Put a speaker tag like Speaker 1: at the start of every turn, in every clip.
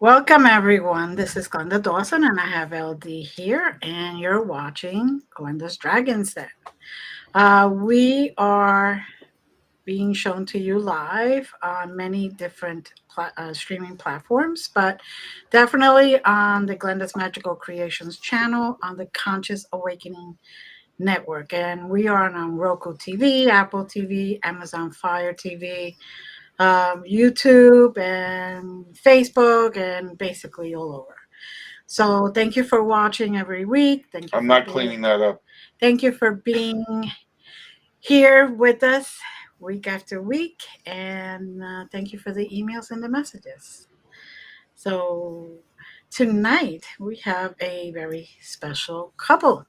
Speaker 1: Welcome, everyone. This is Glenda Dawson, and I have LD here, and you're watching Glenda's Dragons Den. We are being shown to you live on many different streaming platforms, but definitely on the Glenda's Magical Creations channel on the Conscious Awakening Network. And we are on Roku TV, Apple TV, Amazon Fire TV, YouTube, and Facebook, and basically all over. So thank you for watching every week.
Speaker 2: I'm not cleaning that up.
Speaker 1: Thank you for being here with us week after week, and thank you for the emails and the messages. So tonight we have a very special couple,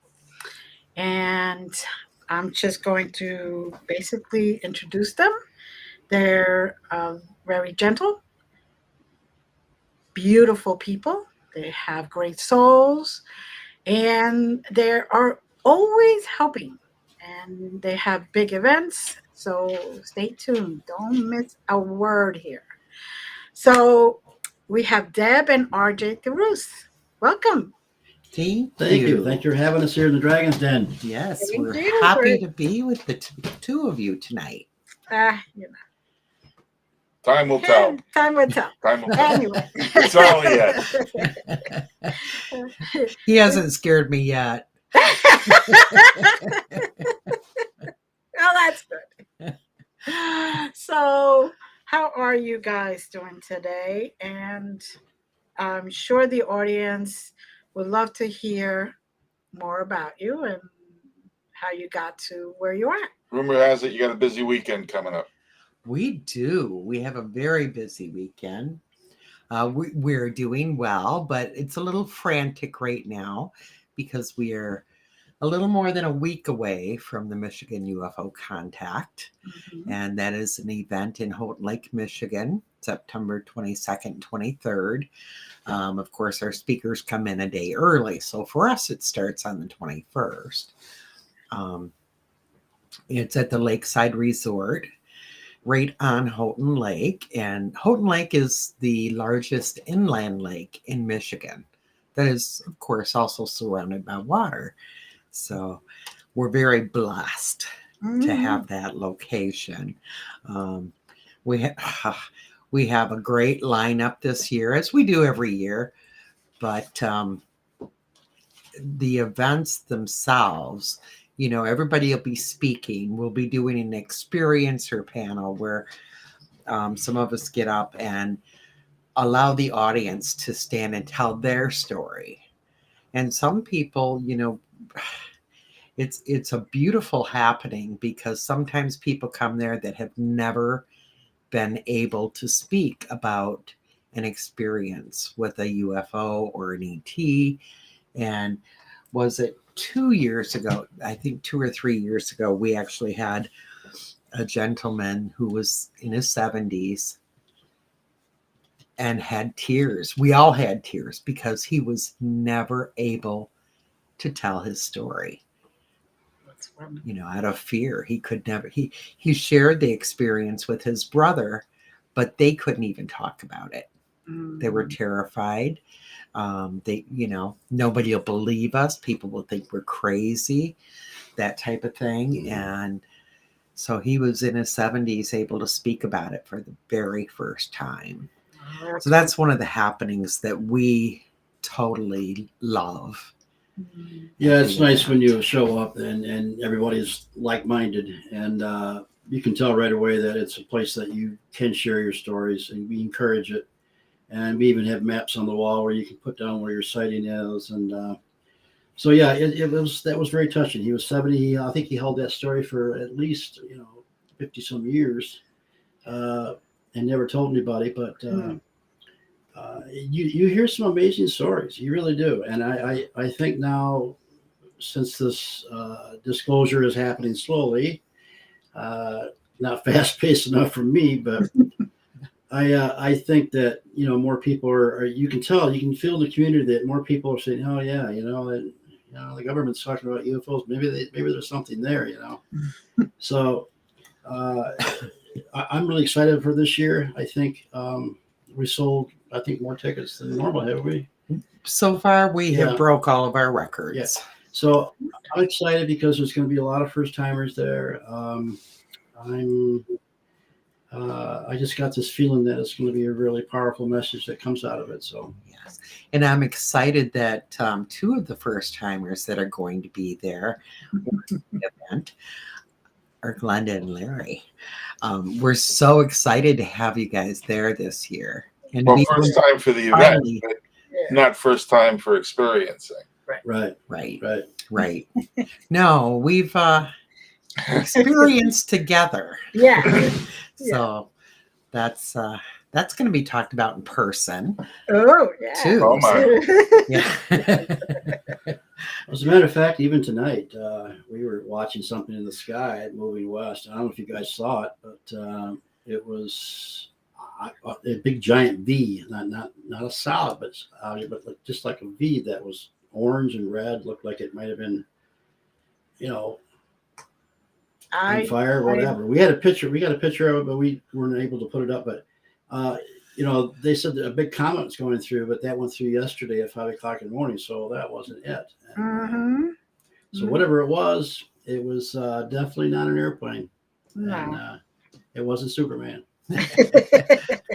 Speaker 1: and I'm just going to basically introduce them. They're very gentle, beautiful people. They have great souls, and they are always helping. And they have big events, so stay tuned. Don't miss a word here. So we have Deb and Arjay DeRousse. Welcome.
Speaker 3: Thank you. Thank you for having us here in the Dragon's Den.
Speaker 4: Yes,
Speaker 1: Thank
Speaker 4: we're
Speaker 1: you
Speaker 4: happy
Speaker 1: for-
Speaker 4: to be with the two of you tonight.
Speaker 1: You know,
Speaker 2: Time will tell.
Speaker 1: time will tell.
Speaker 2: Time will tell.
Speaker 1: Anyway,
Speaker 2: It's early yet.
Speaker 4: He hasn't scared me yet.
Speaker 1: well, that's good. So, how are you guys doing today? And I'm sure the audience would love to hear more about you and how you got to where you are.
Speaker 2: Rumor has it you got a busy weekend coming up.
Speaker 4: We do. We have a very busy weekend. We're doing well, but it's a little frantic right now because we are a little more than a week away from the Michigan UFO Contact.
Speaker 1: Mhm.
Speaker 4: And that is an event in Houghton Lake, Michigan, September 22nd, 23rd. Of course, our speakers come in a day early. So for us, it starts on the 21st. It's at the Lakeside Resort right on Houghton Lake. And Houghton Lake is the largest inland lake in Michigan. That is, of course, also surrounded by water. So we're very blessed to have that location. We have a great lineup this year, as we do every year, but the events themselves, everybody will be speaking. We'll be doing an experiencer panel where some of us get up and allow the audience to stand and tell their story. And some people, it's a beautiful happening because sometimes people come there that have never been able to speak about an experience with a UFO or an ET. And was it 2 years ago? I think 2 or 3 years ago, we actually had a gentleman who was in his 70s and had tears. We all had tears because he was never able to tell his story. Out of fear. He could never, he shared the experience with his brother, but they couldn't even talk about it. They were terrified. Nobody will believe us. People will think we're crazy, that type of thing. And so he was in his 70s able to speak about it for the very first time. So that's one of the happenings that we totally love.
Speaker 3: Yeah, it's nice when you show up and everybody's like-minded, and you can tell right away that it's a place that you can share your stories, and we encourage it. And we even have maps on the wall where you can put down where your sighting is. And so, yeah, that was very touching. He was 70. I think he held that story for at least 50 some years, and never told anybody. But you hear some amazing stories. You really do. And I think now, since this disclosure is happening slowly, not fast paced enough for me, but I think that more people are. You can tell, you can feel in the community that more people are saying, "Oh yeah, the government's talking about UFOs. Maybe there's something there." So I'm really excited for this year. I think we sold I think, more tickets than normal, have we?
Speaker 4: So far, we
Speaker 3: Yeah.
Speaker 4: have broke all of our records.
Speaker 3: So I'm excited because there's going to be a lot of first timers there. I just got this feeling that it's going to be a really powerful message that comes out of it. So
Speaker 4: Yes. And I'm excited that two of the first timers that are going to be there for the event are Glenda and Larry. We're so excited to have you guys there this year. And
Speaker 2: Well,
Speaker 4: we
Speaker 2: first time for the event,
Speaker 4: finally-
Speaker 2: but not first time for experiencing.
Speaker 4: right. No, we've experienced together.
Speaker 1: Yeah.
Speaker 4: So that's going to be talked about in person
Speaker 1: Oh, yeah.
Speaker 4: too.
Speaker 2: Oh my.
Speaker 4: Yeah.
Speaker 3: as a matter of fact, even tonight, we were watching something in the sky moving west. I don't know if you guys saw it, but it was a big giant V, not a solid, but just like a V that was orange and red. Looked like it might have been, on fire, whatever. We got a picture of it, but we weren't able to put it up. But they said that a big comet was going through, but that went through yesterday at 5 o'clock in the morning, so that wasn't it. And, so whatever it was definitely not an airplane.
Speaker 1: No.
Speaker 3: And it wasn't Superman.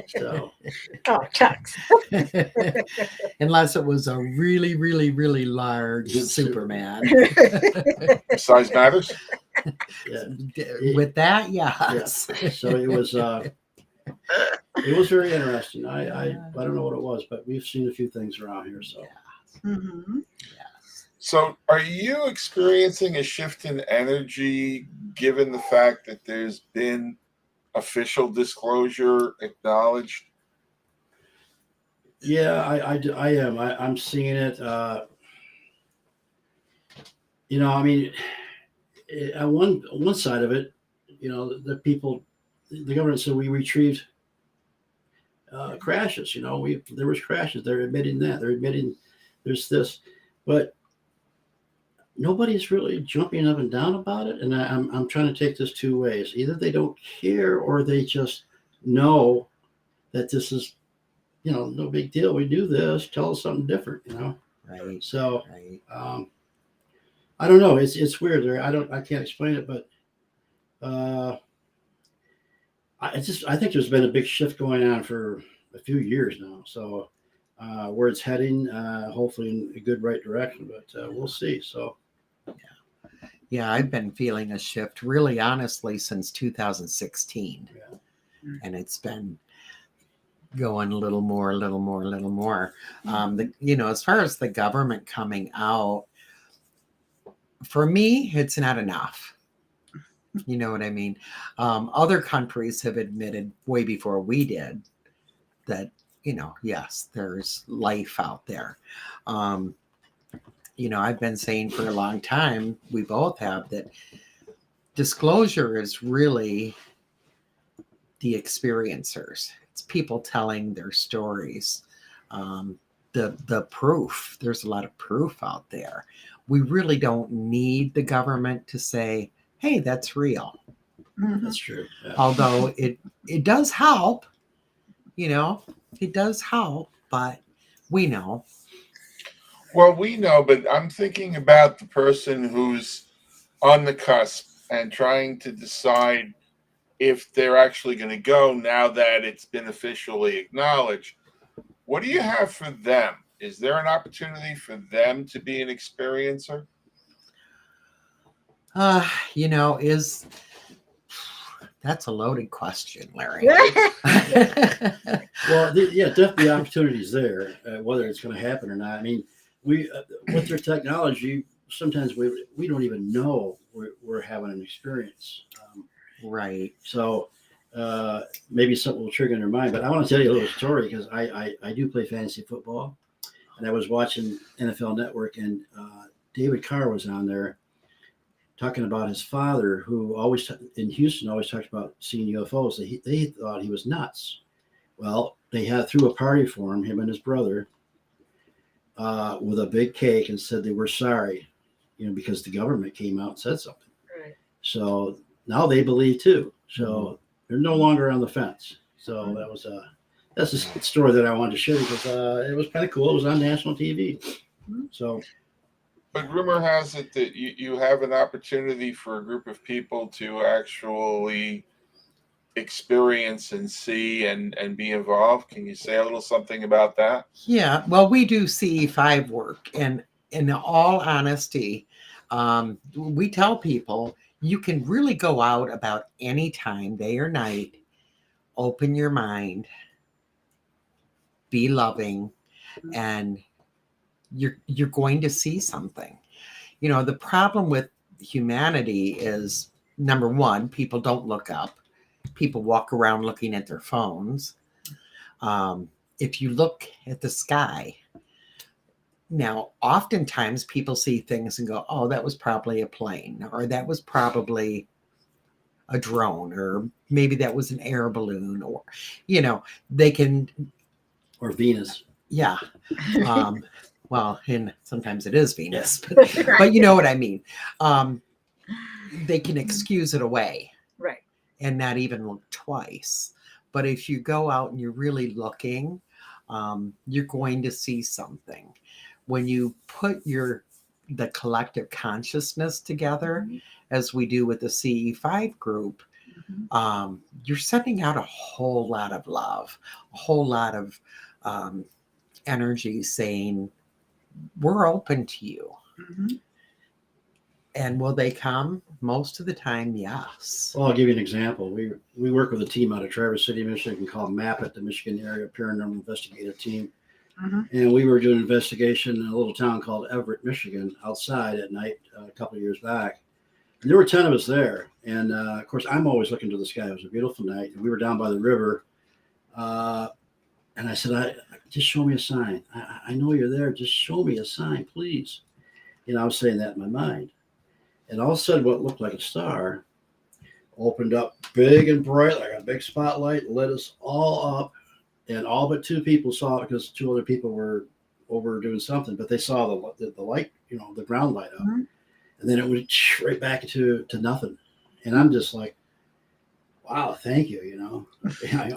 Speaker 3: So
Speaker 1: Oh, Chucks.
Speaker 4: Unless it was a really, really, really large Superman.
Speaker 2: Size matters.
Speaker 3: yeah.
Speaker 4: With that, yes.
Speaker 3: So it was very interesting. I don't know what it was, but we've seen a few things around here. So
Speaker 2: So are you experiencing a shift in energy given the fact that there's been official disclosure acknowledged?
Speaker 3: yeah, I am. I'm seeing it. I mean, on one side of it, the people, the government said we retrieved crashes. There was crashes. They're admitting that. They're admitting there's this, but nobody's really jumping up and down about it. And I'm trying to take this two ways. Either they don't care or they just know that this is, no big deal. We do this. Tell us something different.
Speaker 4: Right.
Speaker 3: So
Speaker 4: Right.
Speaker 3: I don't know. It's weird. I can't explain it, but I think there's been a big shift going on for a few years now. So where it's heading, hopefully in a good right direction, but we'll see. So
Speaker 4: Yeah, I've been feeling a shift really honestly since 2016.
Speaker 3: Yeah.
Speaker 4: And it's been going a little more. As far as the government coming out, for me, it's not enough. You know what I mean? Other countries have admitted way before we did that, yes, there's life out there. I've been saying for a long time, we both have, that disclosure is really the experiencers. It's people telling their stories. The proof, there's a lot of proof out there. We really don't need the government to say, hey, that's real.
Speaker 3: that's true. Yeah.
Speaker 4: Although it does help, it does help, but we know.
Speaker 2: Well, we know, but I'm thinking about the person who's on the cusp and trying to decide if they're actually going to go now that it's been officially acknowledged. What do you have for them? Is there an opportunity for them to be an experiencer?
Speaker 4: That's a loaded question, Larry.
Speaker 3: Well, definitely opportunities there, whether it's going to happen or not. I mean, we with their technology, sometimes we don't even know we're having an experience.
Speaker 4: Right.
Speaker 3: So maybe something will trigger in their mind. But I want to tell you a little story because I do play fantasy football, and I was watching NFL Network, and David Carr was on there talking about his father, who in Houston always talked about seeing UFOs. They thought he was nuts. Well, they threw a party for him and his brother, with a big cake, and said they were sorry, because the government came out and said something.
Speaker 1: Right.
Speaker 3: So now they believe too. So they're no longer on the fence. So that was that's a story that I wanted to share because it was kind of cool. It was on national TV. So,
Speaker 2: But rumor has it that you have an opportunity for a group of people to actually experience and see and be involved. Can you say a little something about that?
Speaker 4: Yeah, well, we do CE5 work, and in all honesty, we tell people you can really go out about any time, day or night, open your mind, be loving, and you're going to see something. You know, the problem with humanity is, number one, people don't look up. People walk around looking at their phones. If you look at the sky, now, oftentimes people see things and go, oh, that was probably a plane, or that was probably a drone, or maybe that was an air balloon, or, you know, they can,
Speaker 3: or Venus.
Speaker 4: yeah. Well, and sometimes it is Venus, but you know what I mean. They can excuse it away.
Speaker 1: Right.
Speaker 4: And not even look twice. But if you go out and you're really looking, you're going to see something. When you put the collective consciousness together, as we do with the CE5 group, you're sending out a whole lot of love, a whole lot of energy saying, we're open to you. And will they come? Most of the time, yes.
Speaker 3: Well, I'll give you an example. We work with a team out of Traverse City, Michigan called MAPIT, the Michigan Area Paranormal Investigative Team. And we were doing an investigation in a little town called Everett, Michigan, outside at night a couple of years back. And there were 10 of us there. And of course, I'm always looking to the sky. It was a beautiful night. And we were down by the river. And I said, just show me a sign. I know you're there. Just show me a sign, please. You know, I was saying that in my mind. And all of a sudden, what looked like a star opened up big and bright, like a big spotlight, lit us all up. And all but 2 people saw it because 2 other people were over doing something, but they saw the light, you know, the ground light up. And then it went right back to nothing. And I'm just like, wow, thank you. You know,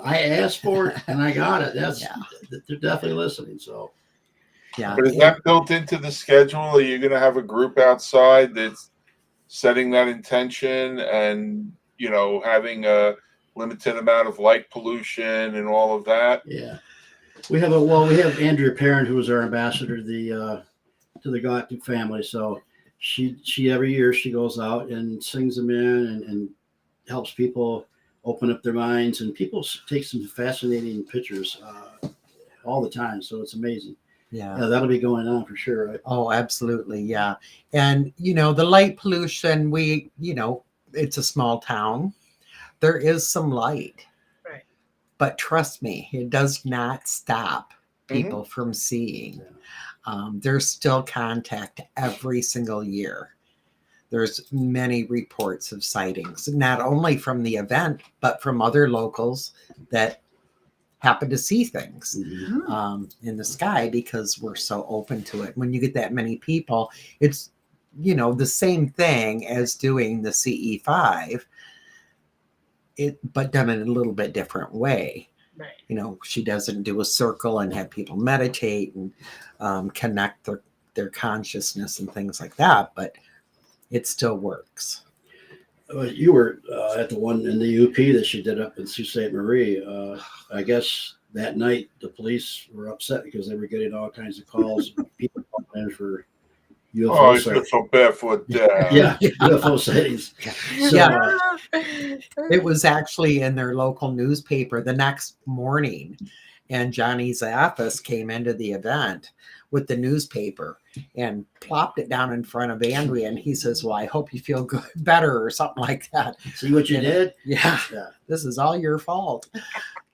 Speaker 3: I asked for it and I got it. They're definitely listening. So,
Speaker 4: yeah.
Speaker 2: But is that built into the schedule? Are you going to have a group outside that's setting that intention and, you know, having a limited amount of light pollution and all of that?
Speaker 3: Yeah. We have Andrea Parent, who is our ambassador to the Galactic family. So she every year she goes out and sings them in and helps people open up their minds, and people take some fascinating pictures all the time. So it's amazing. Yeah, that'll be going on for sure. Right?
Speaker 4: Oh, absolutely. Yeah. And, you know, the light pollution, it's a small town. There is some light.
Speaker 1: Right.
Speaker 4: But trust me, it does not stop people from seeing. There's still contact every single year. There's many reports of sightings, not only from the event, but from other locals that happen to see things in the sky because we're so open to it. When you get that many people, it's, you know, the same thing as doing the CE5, but done in a little bit different way.
Speaker 1: Right.
Speaker 4: You know, she doesn't do a circle and have people meditate and connect their consciousness and things like that, but it still works.
Speaker 3: You were at the one in the UP that she did up in Sault Ste. Marie. I guess that night the police were upset because they were getting all kinds of calls. People calling in for UFO.
Speaker 2: Oh, I feel so bad for that.
Speaker 3: Yeah, UFO sightings. So,
Speaker 4: yeah. It was actually in their local newspaper the next morning, and Johnny Zaffis came into the event with the newspaper and plopped it down in front of Andrea, and he says, well, I hope you feel good, better, or something like that.
Speaker 3: See what you did?
Speaker 4: Yeah, this is all your fault.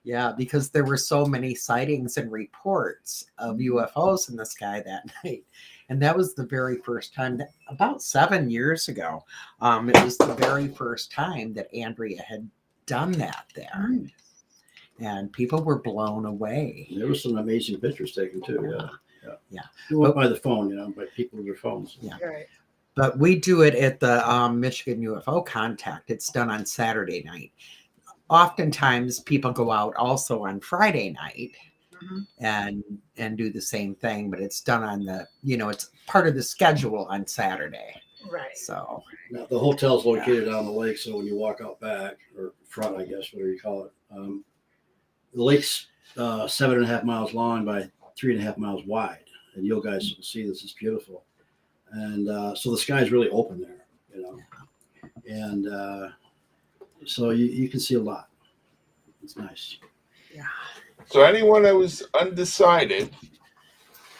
Speaker 4: Yeah, because there were so many sightings and reports of UFOs in the sky that night. And that was the very first time, about 7 years ago, it was the very first time that Andrea had done that there. And people were blown away.
Speaker 3: There were some amazing pictures taken too.
Speaker 4: Yeah.
Speaker 3: You went by the phone, you know, by people with their phones.
Speaker 4: Yeah.
Speaker 1: Right.
Speaker 4: But we do it at the Michigan UFO Contact. It's done on Saturday night. oftentimes people go out also on Friday night
Speaker 1: Mhm.
Speaker 4: and do the same thing, but it's done on the, it's part of the schedule on Saturday.
Speaker 1: Right.
Speaker 4: So
Speaker 3: Now, the hotel's located on the lake, so when you walk out back or front, I guess, whatever you call it, the lake's 7.5 miles long by 3.5 miles wide, and you guys will see this is beautiful. And so the sky's really open there, and so you can see a lot. It's nice.
Speaker 1: Yeah.
Speaker 2: So anyone that was undecided,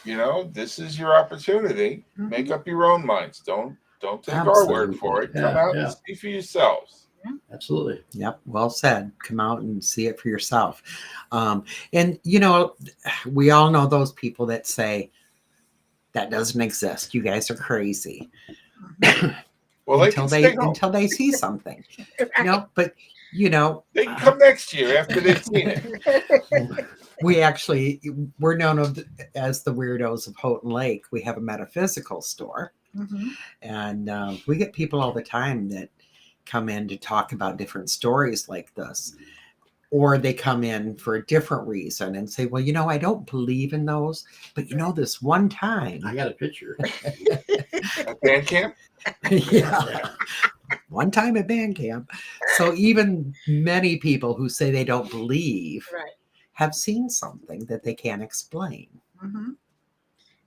Speaker 2: this is your opportunity.
Speaker 1: Mhm.
Speaker 2: Make up your own minds. Don't take our word for it. Come out and see for yourselves.
Speaker 3: Absolutely.
Speaker 4: Yep, well said. Come out and see it for yourself. And we all know those people that say that doesn't exist. You guys are crazy.
Speaker 2: Well, they
Speaker 4: until
Speaker 2: can stay home.
Speaker 4: until they see something. But
Speaker 2: They can come next year after they've seen it.
Speaker 4: we're known as the weirdos of Houghton Lake. We have a metaphysical store,
Speaker 1: Mhm.
Speaker 4: and we get people all the time that come in to talk about different stories like this, or they come in for a different reason and say, well, I don't believe in those, but this one time
Speaker 3: I got a picture.
Speaker 2: At band camp?
Speaker 4: yeah. One time at band camp. So even many people who say they don't believe
Speaker 1: Right.
Speaker 4: have seen something that they can't explain.
Speaker 1: Mhm.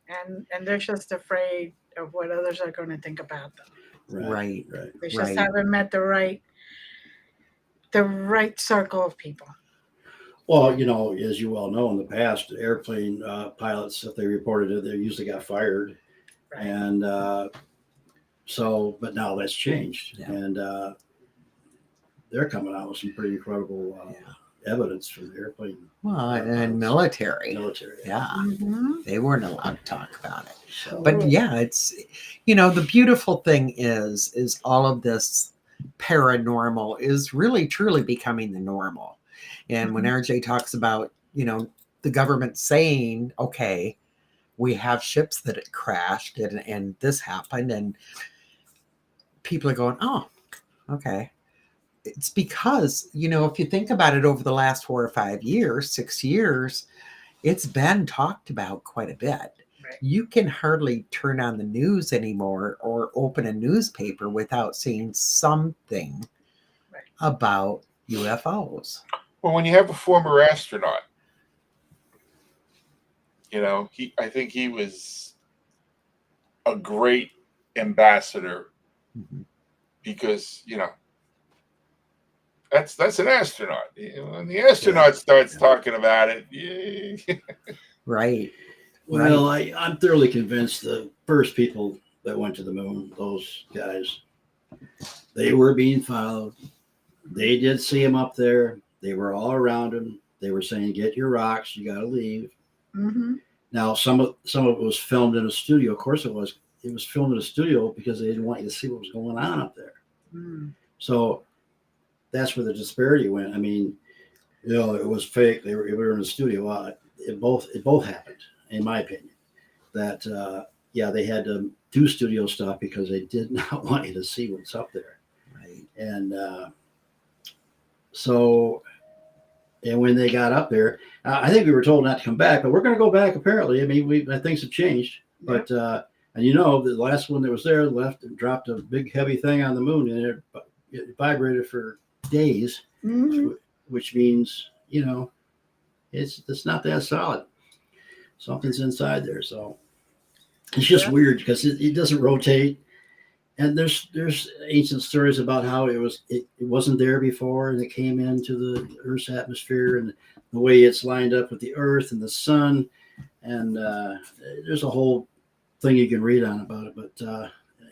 Speaker 1: And they're just afraid of what others are going to think about them.
Speaker 4: Right.
Speaker 1: They just haven't met the right circle of people.
Speaker 3: Well, as you well know, in the past, airplane pilots, if they reported it, they usually got fired.
Speaker 1: Right.
Speaker 3: And but now that's changed.
Speaker 4: Yeah.
Speaker 3: And they're coming out with some pretty incredible evidence from the airplane.
Speaker 4: Well, and military. Yeah.
Speaker 1: Mhm.
Speaker 4: They weren't allowed to talk about it.
Speaker 3: So,
Speaker 4: But yeah, it's, the beautiful thing is all of this paranormal is really truly becoming the normal. And when RJ talks about, the government saying, okay, we have ships that it crashed and this happened, and people are going, oh, okay. It's because, if you think about it, over the last 4 or 5 years, 6 years, it's been talked about quite a bit.
Speaker 1: Right.
Speaker 4: You can hardly turn on the news anymore or open a newspaper without seeing something about UFOs.
Speaker 2: Well, when you have a former astronaut, I think he was a great ambassador because, that's an astronaut. When the astronaut starts talking about it,
Speaker 4: Right.
Speaker 3: Well, I'm thoroughly convinced the first people that went to the moon, those guys, they were being followed. They did see him up there. They were all around him. They were saying, "Get your rocks. You got to leave."
Speaker 1: Mm-hmm.
Speaker 3: Now, some of it was filmed in a studio. Of course, it was. It was filmed in a studio because they didn't want you to see what was going on up there.
Speaker 1: Mm.
Speaker 3: So that's where the disparity went. I mean, it was fake. They were in a studio. It both happened, in my opinion. That they had to do studio stuff because they did not want you to see what's up there.
Speaker 4: Right.
Speaker 3: And and when they got up there, I think we were told not to come back, but we're going to go back. Apparently, I mean, things have changed.
Speaker 1: Yeah.
Speaker 3: But the last one that was there left and dropped a big heavy thing on the moon, and it vibrated for days, which means it's not that solid. Something's inside there, so it's just weird because it doesn't rotate. And there's ancient stories about how it wasn't there before, and it came into the Earth's atmosphere, and the way it's lined up with the Earth and the sun, and there's a whole thing you can read on about it. But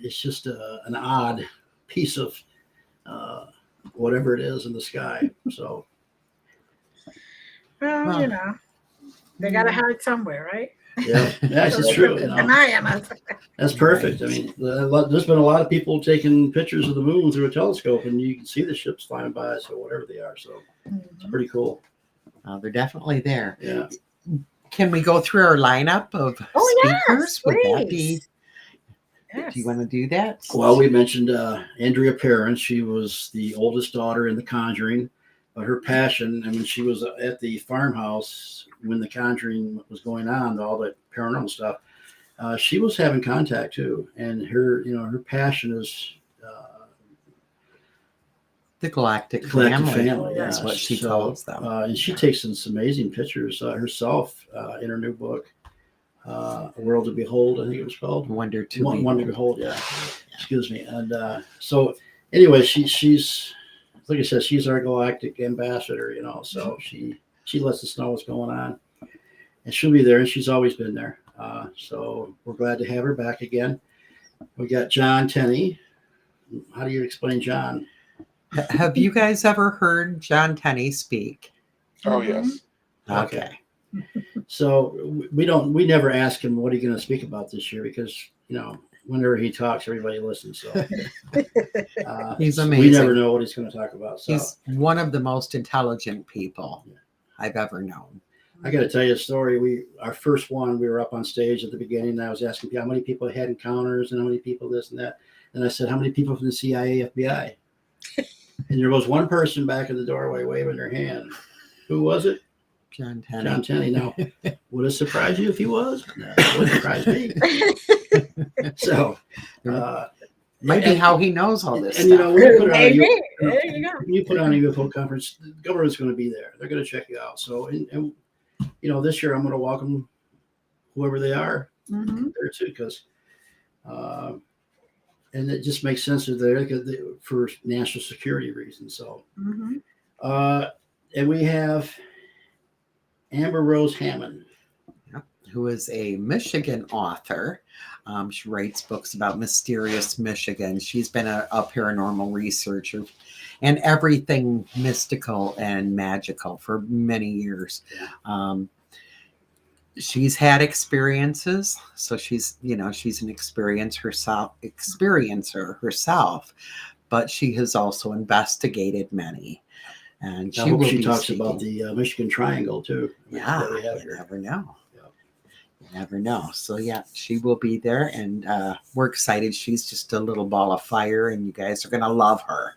Speaker 3: it's just an odd piece of whatever it is in the sky. So,
Speaker 1: well, they got to hide somewhere, right?
Speaker 3: yeah, that's true.
Speaker 1: An eye on us.
Speaker 3: That's perfect. I mean, there's been a lot of people taking pictures of the moon through a telescope, and you can see the ships flying by, so whatever they are. So it's pretty cool.
Speaker 4: They're definitely there.
Speaker 3: Yeah.
Speaker 4: Can we go through our lineup of speakers?
Speaker 1: Yes,
Speaker 4: Would that be?
Speaker 1: please. Yes.
Speaker 4: Do you want to do that?
Speaker 3: Well, we mentioned Andrea Perrin. She was the oldest daughter in The Conjuring. But her passion, and when she was at the farmhouse when the conjuring was going on, all that paranormal stuff, she was having contact too. And her passion is
Speaker 4: The galactic
Speaker 3: collective
Speaker 4: family,
Speaker 3: family.
Speaker 4: is
Speaker 3: Yeah.
Speaker 4: what she
Speaker 3: So,
Speaker 4: calls them.
Speaker 3: and she takes some amazing pictures herself in her new book, A World to Behold, I think it was called.
Speaker 4: Wonder to
Speaker 3: One to
Speaker 4: Behold.
Speaker 3: Behold, yeah. Excuse me. And so anyway, she's like I said, she's our galactic ambassador, so she lets us know what's going on. And she'll be there, and she's always been there. So we're glad to have her back again. We got John Tenney. How do you explain John?
Speaker 4: Have you guys ever heard John Tenney speak?
Speaker 2: Oh
Speaker 1: Mhm.
Speaker 2: yes.
Speaker 4: Okay.
Speaker 3: So we never ask him what are you going to speak about this year, because whenever he talks, everybody listens. So
Speaker 4: He's
Speaker 3: We
Speaker 4: amazing.
Speaker 3: never know what he's going to talk about. So
Speaker 4: He's one of the most intelligent people I've ever known.
Speaker 3: I got to tell you a story. Our first one, we were up on stage at the beginning, and I was asking people how many people had encounters and how many people this and that. And I said, how many people from the CIA, FBI? And there was one person back in the doorway waving their hand. Who was it?
Speaker 4: John Tenney.
Speaker 3: John Tenney. Now, would it surprise you if he was? No, it wouldn't surprise me. So,
Speaker 4: Might be how he knows all this
Speaker 3: and
Speaker 4: stuff.
Speaker 3: when you put on a
Speaker 1: Maybe.
Speaker 3: UFO,
Speaker 1: There you go.
Speaker 3: when you put on a UFO conference, the government's going to be there. They're going to check you out. So, and this year I'm going to welcome whoever they are
Speaker 1: Mhm.
Speaker 3: there too, because and it just makes sense that they're for national security reasons. So,
Speaker 1: Mhm.
Speaker 3: and we have Amber Rose Hammond.
Speaker 4: Who is a Michigan author. She writes books about mysterious Michigan. She's been a paranormal researcher and everything mystical and magical for many years. She's had experiences, so she's an experiencer herself, but she has also investigated many. And
Speaker 3: I
Speaker 4: she
Speaker 3: hope
Speaker 4: will
Speaker 3: she
Speaker 4: be
Speaker 3: talks
Speaker 4: speaking.
Speaker 3: about the Michigan Triangle too.
Speaker 4: Yeah,
Speaker 3: that we have
Speaker 4: you
Speaker 3: here.
Speaker 4: never know.
Speaker 3: Yeah.
Speaker 4: You never know. So yeah, she will be there, and we're excited. She's just a little ball of fire, and you guys are gonna love her.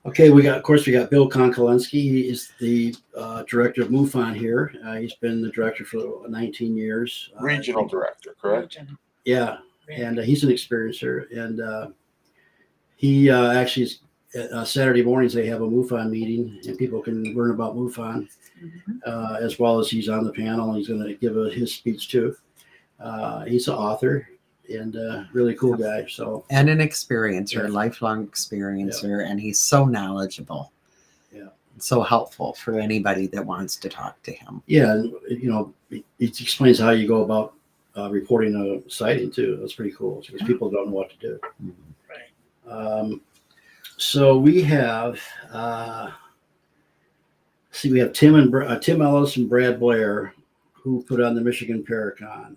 Speaker 3: Okay, we got Bill Konkolinski. He is the director of MUFON here. He's been the director for 19 years.
Speaker 2: Regional director, correct?
Speaker 3: Yeah, and he's an experiencer. And he actually is, Saturday mornings they have a MUFON meeting, and people can learn about MUFON
Speaker 1: Mhm.
Speaker 3: as well as he's on the panel. And he's going to give his speech too. He's an author and really cool guy. So
Speaker 4: And an experiencer,
Speaker 3: Yeah.
Speaker 4: lifelong experiencer, and he's so knowledgeable.
Speaker 3: Yeah.
Speaker 4: So helpful for anybody that wants to talk to him.
Speaker 3: yeah, and, he explains how you go about reporting a sighting too. That's pretty cool because people don't know what to do. So we have we have Tim Ellis and Brad Blair, who put on the Michigan Paracon.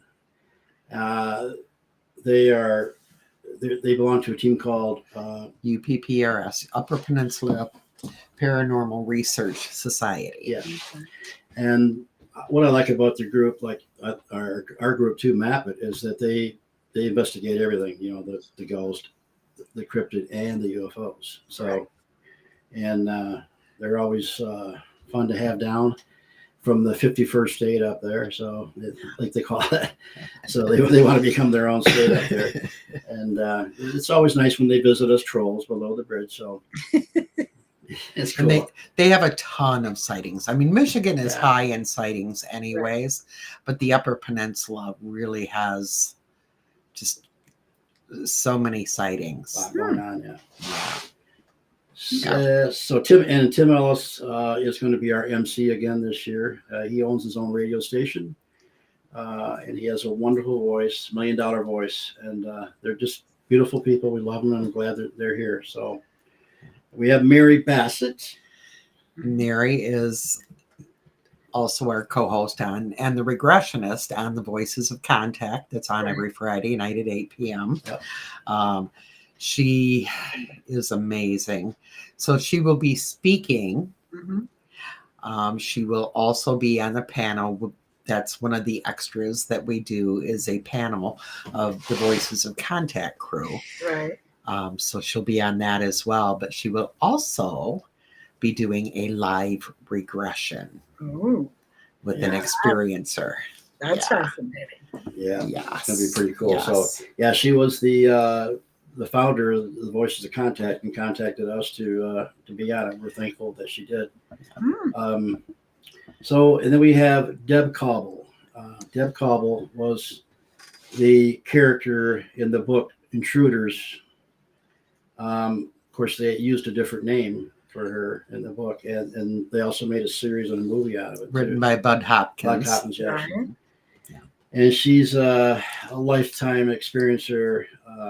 Speaker 3: They belong to a team called
Speaker 4: UPPRS, Upper Peninsula Paranormal Research Society.
Speaker 3: Yeah. And what I like about the group, like our group too, Map It, is that they investigate everything. The ghost, the cryptid, and the UFOs. So,
Speaker 1: Right.
Speaker 3: and they're always fun to have down from the 51st state up there. So, like they call it. So they want to become their own state up there. And it's always nice when they visit us trolls below the bridge. So it's cool.
Speaker 4: And they have a ton of sightings. I mean, Michigan is
Speaker 3: Yeah.
Speaker 4: high in sightings anyways, but the Upper Peninsula really has just so many sightings.
Speaker 3: A lot going on, yeah.
Speaker 4: Yeah.
Speaker 3: So Tim Ellis is going to be our MC again this year. He owns his own radio station, and he has a wonderful voice, $1 million voice, and they're just beautiful people. We love them, and I'm glad that they're here. So we have Mary Bassett.
Speaker 4: Mary is also our co-host on and the regressionist on the Voices of Contact that's on every Friday night at 8 p.m.
Speaker 3: Yep.
Speaker 4: She is amazing. So she will be speaking.
Speaker 1: Mhm.
Speaker 4: She will also be on the panel. That's one of the extras that we do is a panel of the Voices of Contact crew.
Speaker 1: Right.
Speaker 4: So she'll be on that as well. But she will also be doing a live regression
Speaker 1: Ooh,
Speaker 4: with an
Speaker 1: Yeah.
Speaker 4: experiencer.
Speaker 1: that's
Speaker 4: Yeah.
Speaker 1: fascinating.
Speaker 3: Yeah,
Speaker 4: Yes.
Speaker 3: it's gonna be pretty cool.
Speaker 4: Yes.
Speaker 3: So yeah, she was the founder of the Voices of Contact and contacted us to be on it. We're thankful that she did.
Speaker 1: Hmm.
Speaker 3: So and then we have Deb Cobble. Deb Cobble was the character in the book Intruders. Of course, they used a different name for her in the book, and they also made a series and a movie out of it.
Speaker 4: Written
Speaker 3: too.
Speaker 4: by Bud Hopkins.
Speaker 3: Black Hopkins, yeah.
Speaker 1: Right.
Speaker 3: And she's a lifetime experiencer.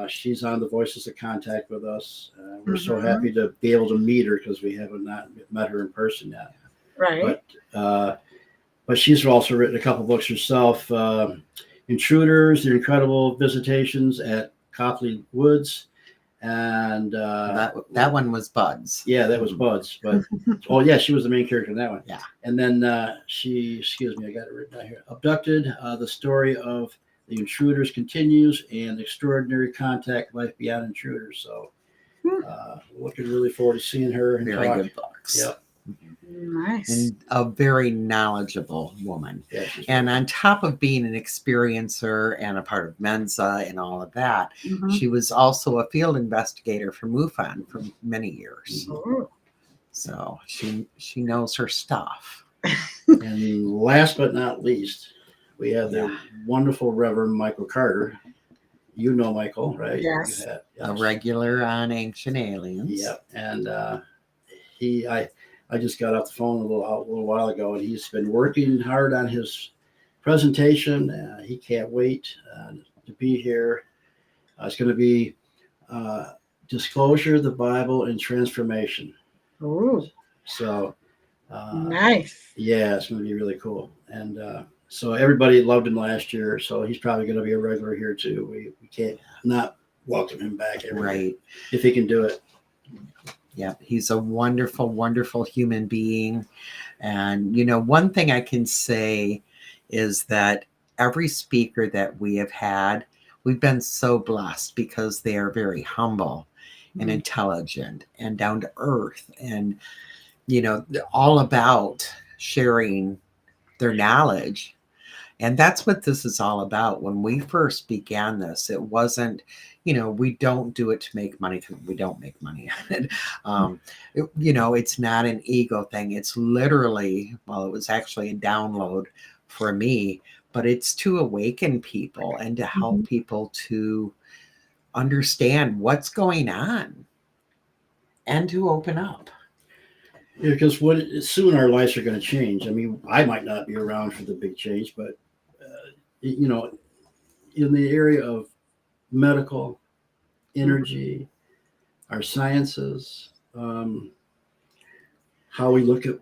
Speaker 3: She's on the Voices of Contact with us. We're so
Speaker 1: Mhm.
Speaker 3: happy to be able to meet her because we haven't not met her in person yet.
Speaker 1: Right.
Speaker 3: But she's also written a couple books herself. Intruders, The Incredible Visitations at Copley Woods. And
Speaker 4: that one was Bud's.
Speaker 3: yeah, that was Bud's. But oh yeah, she was the main character in that one.
Speaker 4: Yeah.
Speaker 3: And then excuse me, I got it written down here. Abducted, the story of the intruders continues, and extraordinary contact, life beyond intruders. So looking really forward to seeing her and
Speaker 4: Very
Speaker 3: talk.
Speaker 4: good books.
Speaker 3: Yep.
Speaker 1: Nice.
Speaker 4: And a very knowledgeable woman.
Speaker 3: Yeah, she's
Speaker 4: And on top of being an experiencer and a part of Mensa and all of that,
Speaker 1: Mhm.
Speaker 4: she was also a field investigator for MUFON for many years.
Speaker 1: Ooh.
Speaker 4: So she knows her stuff.
Speaker 3: And last but not least, we have the
Speaker 4: Yeah.
Speaker 3: wonderful Reverend Michael Carter. You know Michael, right?
Speaker 1: Yes.
Speaker 3: You have-
Speaker 4: A regular on Ancient Aliens.
Speaker 3: Yep. And I just got off the phone a little while ago, and he's been working hard on his presentation. He can't wait to be here. It's going to be Disclosure, the Bible, and Transformation.
Speaker 1: Ooh.
Speaker 3: So,
Speaker 1: Nice.
Speaker 3: yeah, it's going to be really cool. And so everybody loved him last year, so he's probably going to be a regular here too. We can't not welcome him back every year
Speaker 4: Right.
Speaker 3: if he can do it.
Speaker 4: Yeah, he's a wonderful, wonderful human being. And, one thing I can say is that every speaker that we have had, we've been so blessed because they are very humble and intelligent and down to earth and, all about sharing their knowledge. And that's what this is all about. When we first began this, it wasn't, we don't do it to make money because we don't make money on it. It's not an ego thing. It's literally, it was actually a download for me, but it's to awaken people and to help people to understand what's going on and to open up.
Speaker 3: Yeah, because soon our lives are going to change. I mean, I might not be around for the big change, but in the area of medical, energy, our sciences, how we look at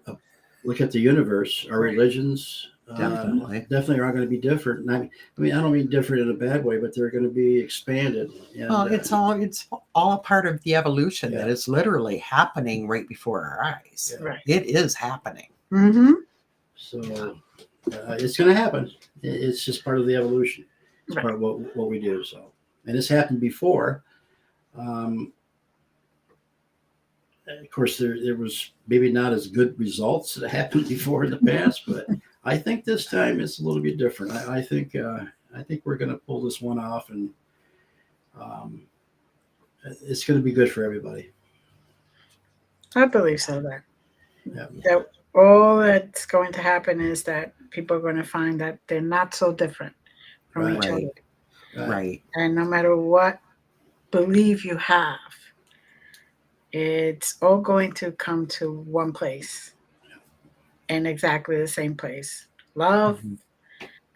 Speaker 3: the universe, our religions, definitely are going to be different. And I don't mean different in a bad way, but they're going to be expanded. And,
Speaker 4: well, it's all a part of the evolution
Speaker 3: Yeah.
Speaker 4: that is literally happening right before our eyes.
Speaker 1: Right.
Speaker 4: It is happening.
Speaker 1: Mm-hmm.
Speaker 3: so it's going to happen. It's just part of the evolution. It's
Speaker 1: Right.
Speaker 3: part of what we do. So, and it's happened before. Of course, there was maybe not as good results that happened before in the past, but I think this time it's a little bit different. I think we're going to pull this one off, and it's going to be good for everybody.
Speaker 1: I believe so. That
Speaker 3: Yeah.
Speaker 1: all that's going to happen is that people are going to find that they're not so different from each
Speaker 4: Right.
Speaker 1: other.
Speaker 4: Right.
Speaker 1: And no matter what belief you have, it's all going to come to one place and exactly the same place. Love,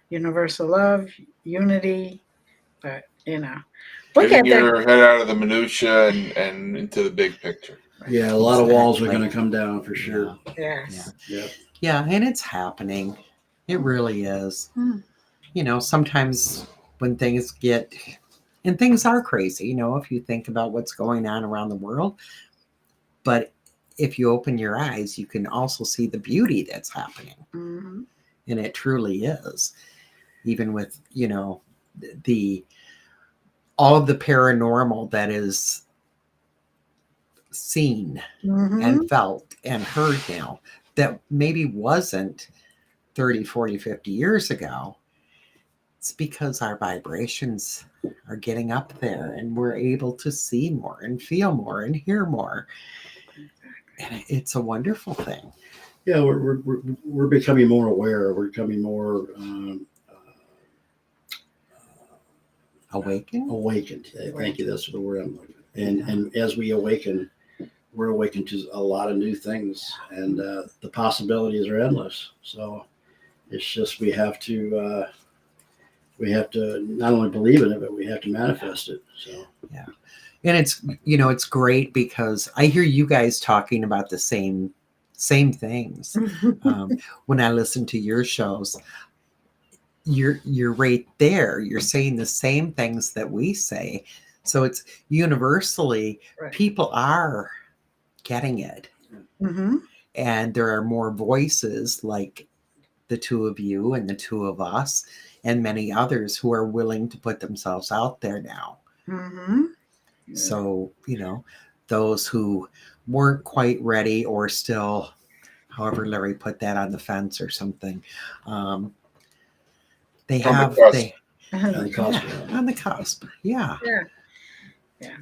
Speaker 1: universal love, unity, but we'll
Speaker 2: Getting
Speaker 1: get there.
Speaker 2: your head out of the minutia and into the big picture.
Speaker 3: Yeah, a lot of walls are
Speaker 4: Exactly.
Speaker 3: going to come down for sure.
Speaker 1: Yes.
Speaker 3: Yep.
Speaker 4: Yeah, and it's happening. It really is. Sometimes when things get, and things are crazy, if you think about what's going on around the world, but if you open your eyes, you can also see the beauty that's happening.
Speaker 1: Mhm.
Speaker 4: And it truly is. Even with, all of the paranormal that is seen
Speaker 1: Mhm.
Speaker 4: and felt and heard now that maybe wasn't 30, 40, 50 years ago. It's because our vibrations are getting up there and we're able to see more and feel more and hear more. And it's a wonderful thing.
Speaker 3: Yeah, we're becoming more aware. We're becoming more
Speaker 4: Awaken?
Speaker 3: awakened. Thank you. That's the word I'm looking for. And as we awaken, we're awakened to a lot of new things, and the possibilities are endless. So it's just we have to not only believe in it, but we have to manifest it. So
Speaker 4: Yeah. And it's, it's great because I hear you guys talking about the same things. When I listen to your shows, you're right there. You're saying the same things that we say. So it's universally,
Speaker 1: Right.
Speaker 4: people are getting it.
Speaker 1: Mhm.
Speaker 4: And there are more voices like the two of you and the two of us and many others who are willing to put themselves out there now.
Speaker 1: Mhm.
Speaker 4: So, those who weren't quite ready or still, however Larry put that, on the fence or something, they
Speaker 2: On the
Speaker 4: have,
Speaker 2: cusp.
Speaker 4: they,
Speaker 3: and the cost.
Speaker 4: yeah, on the cusp. Yeah.
Speaker 1: Yeah.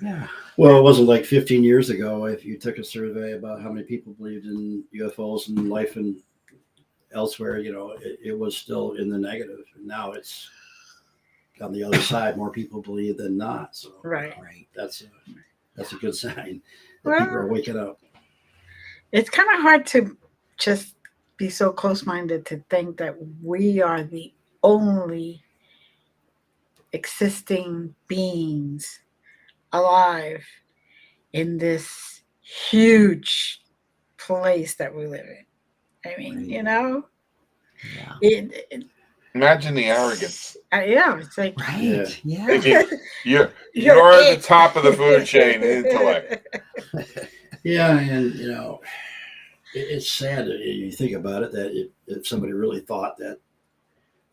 Speaker 4: Yeah.
Speaker 3: Well, it wasn't like 15 years ago. If you took a survey about how many people believed in UFOs and life and elsewhere, it was still in the negative. And now it's on the other side. More people believe than not. So
Speaker 1: Right.
Speaker 3: that's a good sign that people are
Speaker 1: Well,
Speaker 3: waking up.
Speaker 1: it's kind of hard to just be so close-minded to think that we are the only existing beings alive in this huge place that we live in. I mean,
Speaker 4: Right. Yeah.
Speaker 2: Imagine the arrogance.
Speaker 1: Yeah, it's like
Speaker 4: Right. Yeah.
Speaker 2: You're
Speaker 1: You're
Speaker 2: at the
Speaker 1: it.
Speaker 2: top of the food chain in intellect.
Speaker 3: Yeah, and it's sad that you think about it that if somebody really thought that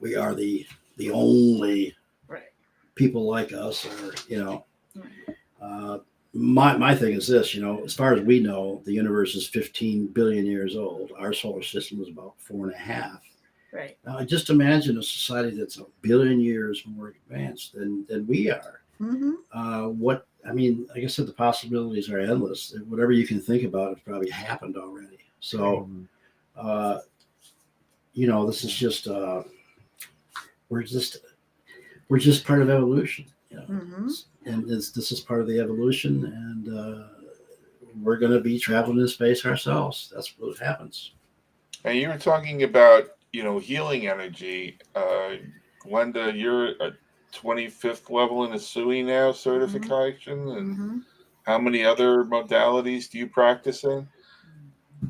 Speaker 3: we are the only
Speaker 1: Right.
Speaker 3: people like us, or my thing is this, as far as we know, the universe is 15 billion years old. Our solar system is about 4.5.
Speaker 1: Right.
Speaker 3: Now, just imagine a society that's a billion years more advanced than we are.
Speaker 1: Mhm.
Speaker 3: Like I said, the possibilities are endless. Whatever you can think about has probably happened already. So, this is just we're just part of evolution.
Speaker 1: Mhm.
Speaker 3: And this is part of the evolution, and we're going to be traveling in space ourselves. That's what happens.
Speaker 2: And you were talking about, healing energy. Glenda, you're a 25th level in a SUI now certification. And
Speaker 1: Mhm.
Speaker 2: how many other modalities do you practice in?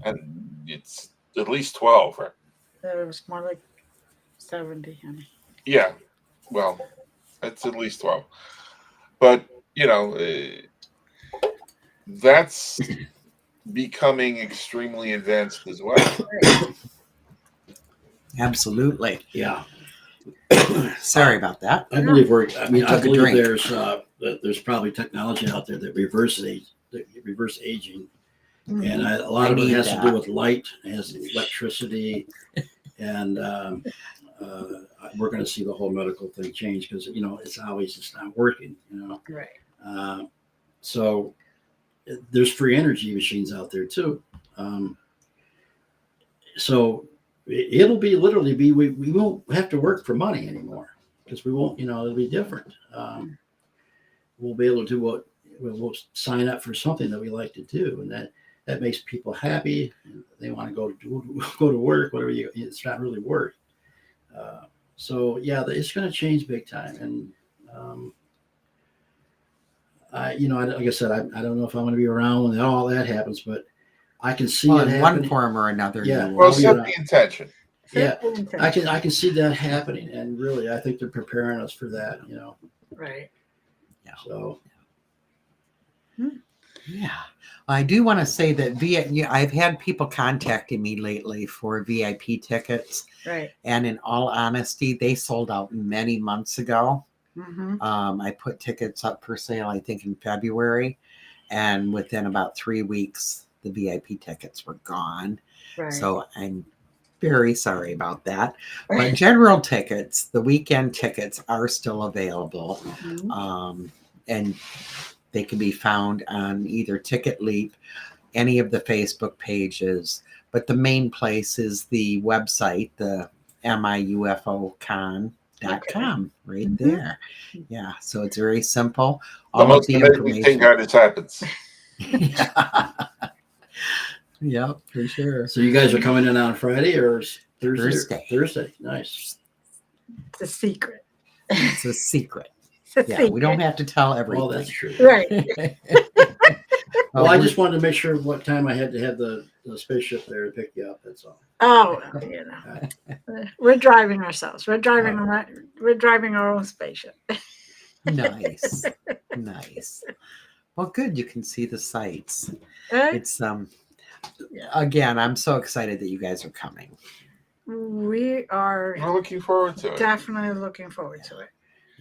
Speaker 2: And it's at least 12, right?
Speaker 1: It was more like 70, honey.
Speaker 2: Yeah. Well, it's at least 12. But, that's becoming extremely advanced as well.
Speaker 4: Absolutely.
Speaker 3: Yeah.
Speaker 4: Sorry about that.
Speaker 3: I believe
Speaker 4: I took a drink.
Speaker 3: there's probably technology out there that reverse aging,
Speaker 1: Mhm.
Speaker 3: and a lot of it
Speaker 4: need
Speaker 3: has to
Speaker 4: that.
Speaker 3: do with light, it has electricity, and we're going to see the whole medical thing change because it's always just not working.
Speaker 1: Right.
Speaker 3: So there's free energy machines out there too. So it'll literally be we won't have to work for money anymore because we won't, it'll be different. We'll be able to do we'll sign up for something that we like to do, and that makes people happy. They want to go to work, whatever it's not really work. So yeah, it's going to change big time, and like I said, I don't know if I'm going to be around when all that happens, but I can see it
Speaker 4: in
Speaker 3: happening.
Speaker 4: one form or another.
Speaker 3: Yeah.
Speaker 4: you will.
Speaker 2: Well, set the intention.
Speaker 3: Yeah, I can see that happening, and really, I think they're preparing us for that.
Speaker 1: Right.
Speaker 4: Yeah.
Speaker 3: So.
Speaker 4: Yeah. I do want to say that I've had people contacting me lately for VIP tickets.
Speaker 1: Right.
Speaker 4: And in all honesty, they sold out many months ago.
Speaker 1: Mhm.
Speaker 4: I put tickets up for sale, I think, in February. And within about 3 weeks, the VIP tickets were gone.
Speaker 1: Right.
Speaker 4: So I'm very sorry about that. But general tickets, the weekend tickets are still available.
Speaker 1: Mhm.
Speaker 4: And they can be found on either Ticket Leap, any of the Facebook pages. But the main place is the website, the miufocon.com, right
Speaker 1: Mhm.
Speaker 4: there. Yeah, so it's very simple.
Speaker 2: The
Speaker 4: All of
Speaker 2: most
Speaker 4: the
Speaker 2: amazing thing
Speaker 4: information.
Speaker 2: how this happens.
Speaker 4: Yep, for sure.
Speaker 3: So you guys are coming in on Friday or Thursday?
Speaker 4: Thursday.
Speaker 3: Thursday. Nice.
Speaker 1: It's a secret.
Speaker 4: It's a secret.
Speaker 1: It's a
Speaker 4: Yeah,
Speaker 1: secret.
Speaker 4: we don't have to tell
Speaker 3: Well,
Speaker 4: everything.
Speaker 3: that's true.
Speaker 1: Right.
Speaker 3: Well, I just wanted to make sure what time I had to have the spaceship there to pick you up. That's all.
Speaker 1: Oh, well, you know, we're driving ourselves. We're driving. We're driving our own spaceship.
Speaker 4: Nice. Nice. Well, good. You can see the sights.
Speaker 1: Eh?
Speaker 4: It's again, I'm so excited that you guys are coming.
Speaker 1: We are
Speaker 2: We're looking forward to it.
Speaker 1: definitely looking forward to it.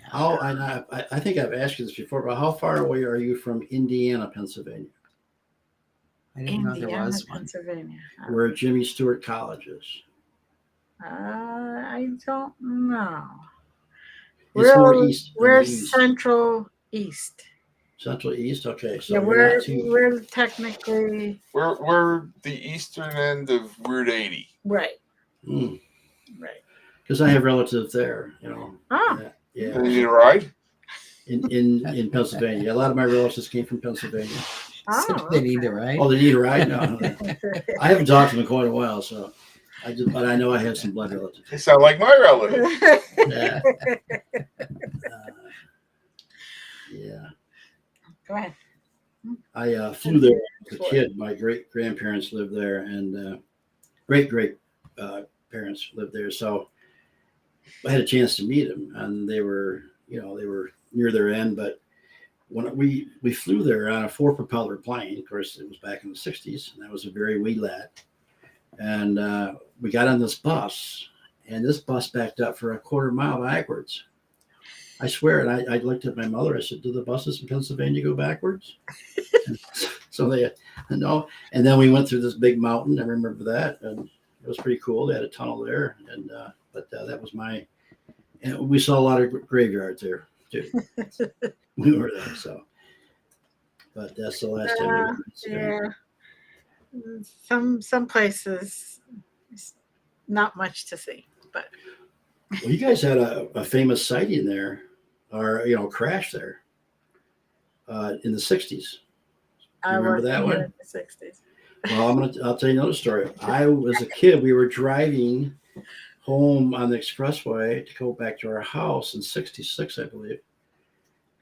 Speaker 3: How I think I've asked you this before, but how far away are you from Indiana, Pennsylvania,
Speaker 4: I didn't know there
Speaker 1: Indiana,
Speaker 4: was one.
Speaker 1: Pennsylvania.
Speaker 3: where Jimmy Stewart College is?
Speaker 1: I don't know.
Speaker 3: It's more east.
Speaker 1: We're
Speaker 3: east.
Speaker 1: Central East.
Speaker 3: Central East. Okay, so
Speaker 1: Yeah,
Speaker 3: you're not too.
Speaker 1: we're technically
Speaker 2: We're the eastern end of Route 80.
Speaker 1: right.
Speaker 3: Because
Speaker 1: Right.
Speaker 3: I have relatives there. You know.
Speaker 1: Oh.
Speaker 3: Yeah.
Speaker 2: You need a ride?
Speaker 3: In Pennsylvania, a lot of my relatives came from Pennsylvania.
Speaker 1: Oh,
Speaker 4: They need it, right?
Speaker 3: Oh, they need a ride? No. I haven't talked to them in quite a while, so but I know I have some blood relatives.
Speaker 2: They sound like my relatives.
Speaker 3: Yeah. Yeah.
Speaker 1: Go ahead.
Speaker 3: I flew there as a kid. My great grandparents lived there, and great parents lived there. So I had a chance to meet them, and they were near their end. But when we flew there on a 4-propeller plane, of course, it was back in the '60s, and I was a very wee lad. And we got on this bus, and this bus backed up for a quarter mile backwards. I swear, and I looked at my mother. I said, "Do the buses in Pennsylvania go backwards?" So they no. And then we went through this big mountain. I remember that, and it was pretty cool. They had a tunnel there, and but that was my. And we saw a lot of graveyards there too. We were there, so. But that's the last time we went. So.
Speaker 1: Yeah. Some places, not much to see, but.
Speaker 3: Well, you guys had a famous sighting there, or crash there, in the '60s.
Speaker 1: I
Speaker 3: remember
Speaker 1: worked
Speaker 3: that
Speaker 1: here
Speaker 3: one?
Speaker 1: in the '60s.
Speaker 3: Well, I'll tell you another story. I was a kid. We were driving home on the expressway to go back to our house in '66, I believe.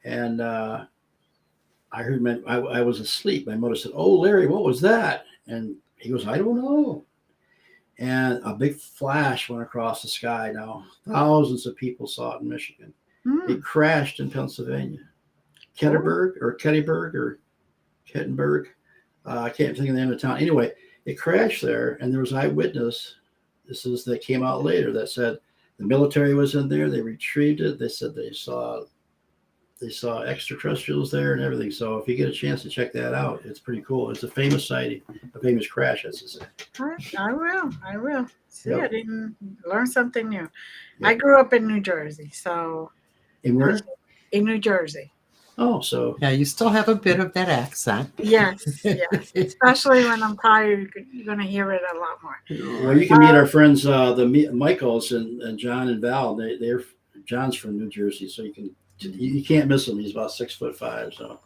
Speaker 3: And I heard I was asleep. My mother said, "Oh, Larry, what was that?" And he goes, "I don't know." And a big flash went across the sky. Now, thousands of people saw it in Michigan. It crashed in Pennsylvania. Kettenberg. I can't think of the name of the town. Anyway, it crashed there, and there was eyewitness. That came out later that said the military was in there. They retrieved it. They said they saw extraterrestrials there and everything. So if you get a chance to check that out, it's pretty cool. It's a famous sighting, a famous crash, as I say.
Speaker 1: I will. See,
Speaker 3: Yep.
Speaker 1: I didn't learn something new.
Speaker 3: Yep.
Speaker 1: I grew up in New Jersey, so.
Speaker 3: And where?
Speaker 1: In New Jersey.
Speaker 3: Oh, so.
Speaker 4: Yeah, you still have a bit of that accent.
Speaker 1: Yes. Especially when I'm tired, you're going to hear it a lot more.
Speaker 3: Well, you can meet our friends, the Michaels and John and Val. They're John's from New Jersey, so you can't miss him. He's about 6'5", so.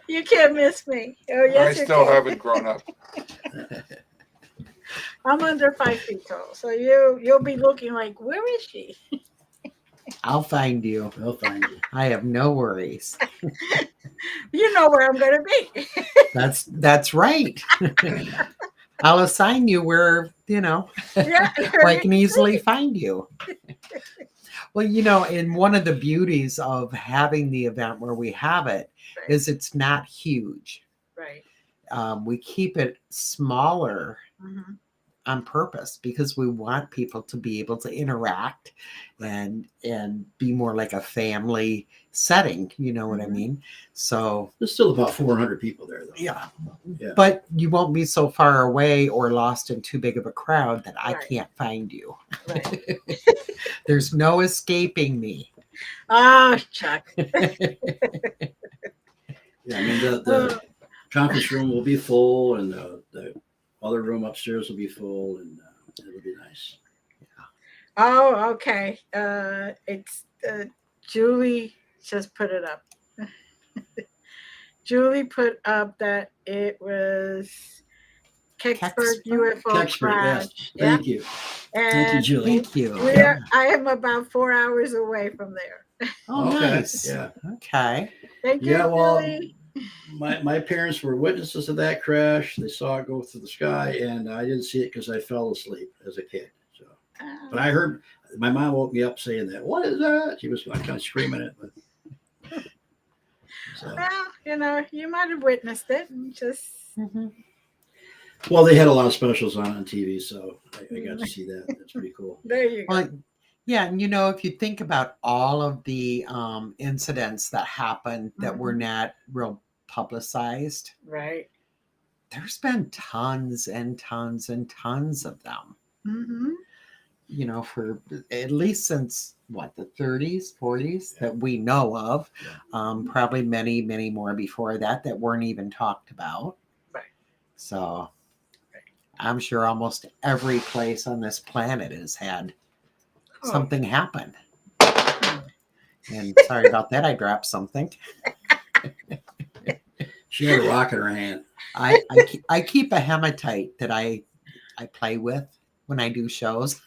Speaker 1: You can't miss me. Oh, yes,
Speaker 2: I still haven't grown up.
Speaker 1: I'm under 5 feet tall, so you'll be looking like, where is she?
Speaker 4: I'll find you.
Speaker 3: They'll find you.
Speaker 4: I have no worries.
Speaker 1: You know where I'm going to be.
Speaker 4: That's right. I'll assign you where,
Speaker 1: Yeah,
Speaker 4: where I can easily find you. Well, and one of the beauties of having the event where we have it is it's not huge.
Speaker 1: Right.
Speaker 4: We keep it smaller on purpose because we want people to be able to interact and be more like a family setting. You know what I mean? So
Speaker 3: There's still about 400 people there, though.
Speaker 4: yeah.
Speaker 3: Yeah.
Speaker 4: But you won't be so far away or lost in too big of a crowd that I
Speaker 1: Right.
Speaker 4: can't find you.
Speaker 1: Right.
Speaker 4: There's no escaping me.
Speaker 1: Oh, Chuck.
Speaker 3: Yeah, I mean, the conference room will be full, and the other room upstairs will be full, and it'll be nice.
Speaker 1: Oh, okay. It's Julie just put it up. Julie put up that it was Kecksburg UFO
Speaker 3: Kecksburg, yes.
Speaker 1: crash.
Speaker 3: Thank you. Thank you,
Speaker 1: And
Speaker 3: Julie.
Speaker 4: Thank you.
Speaker 1: I am about 4 hours away from there.
Speaker 4: Oh,
Speaker 3: Okay,
Speaker 4: nice.
Speaker 3: yeah.
Speaker 4: Okay.
Speaker 1: Thank you,
Speaker 3: Yeah, well,
Speaker 1: Julie.
Speaker 3: my parents were witnesses of that crash. They saw it go through the sky, and I didn't see it because I fell asleep as a kid. So, but I heard my mom woke me up saying that. What is that? She was kind of screaming it. But, so.
Speaker 1: Well, you might have witnessed it and just.
Speaker 4: Mm-hmm.
Speaker 3: Well, they had a lot of specials on TV, so I got to see that. That's pretty cool.
Speaker 1: There you go.
Speaker 4: Well, yeah, and if you think about all of the incidents that happened that were not real publicized,
Speaker 1: Right.
Speaker 4: there's been tons and tons and tons of them.
Speaker 1: Mm-hmm.
Speaker 4: For at least since the 30s, 40s that we know of. Probably many, many more before that weren't even talked about.
Speaker 1: Right.
Speaker 4: So I'm sure almost every place on this planet has had something happen. And sorry about that. I dropped something.
Speaker 3: She had a rock in her hand.
Speaker 4: I keep a hematite that I play with when I do shows.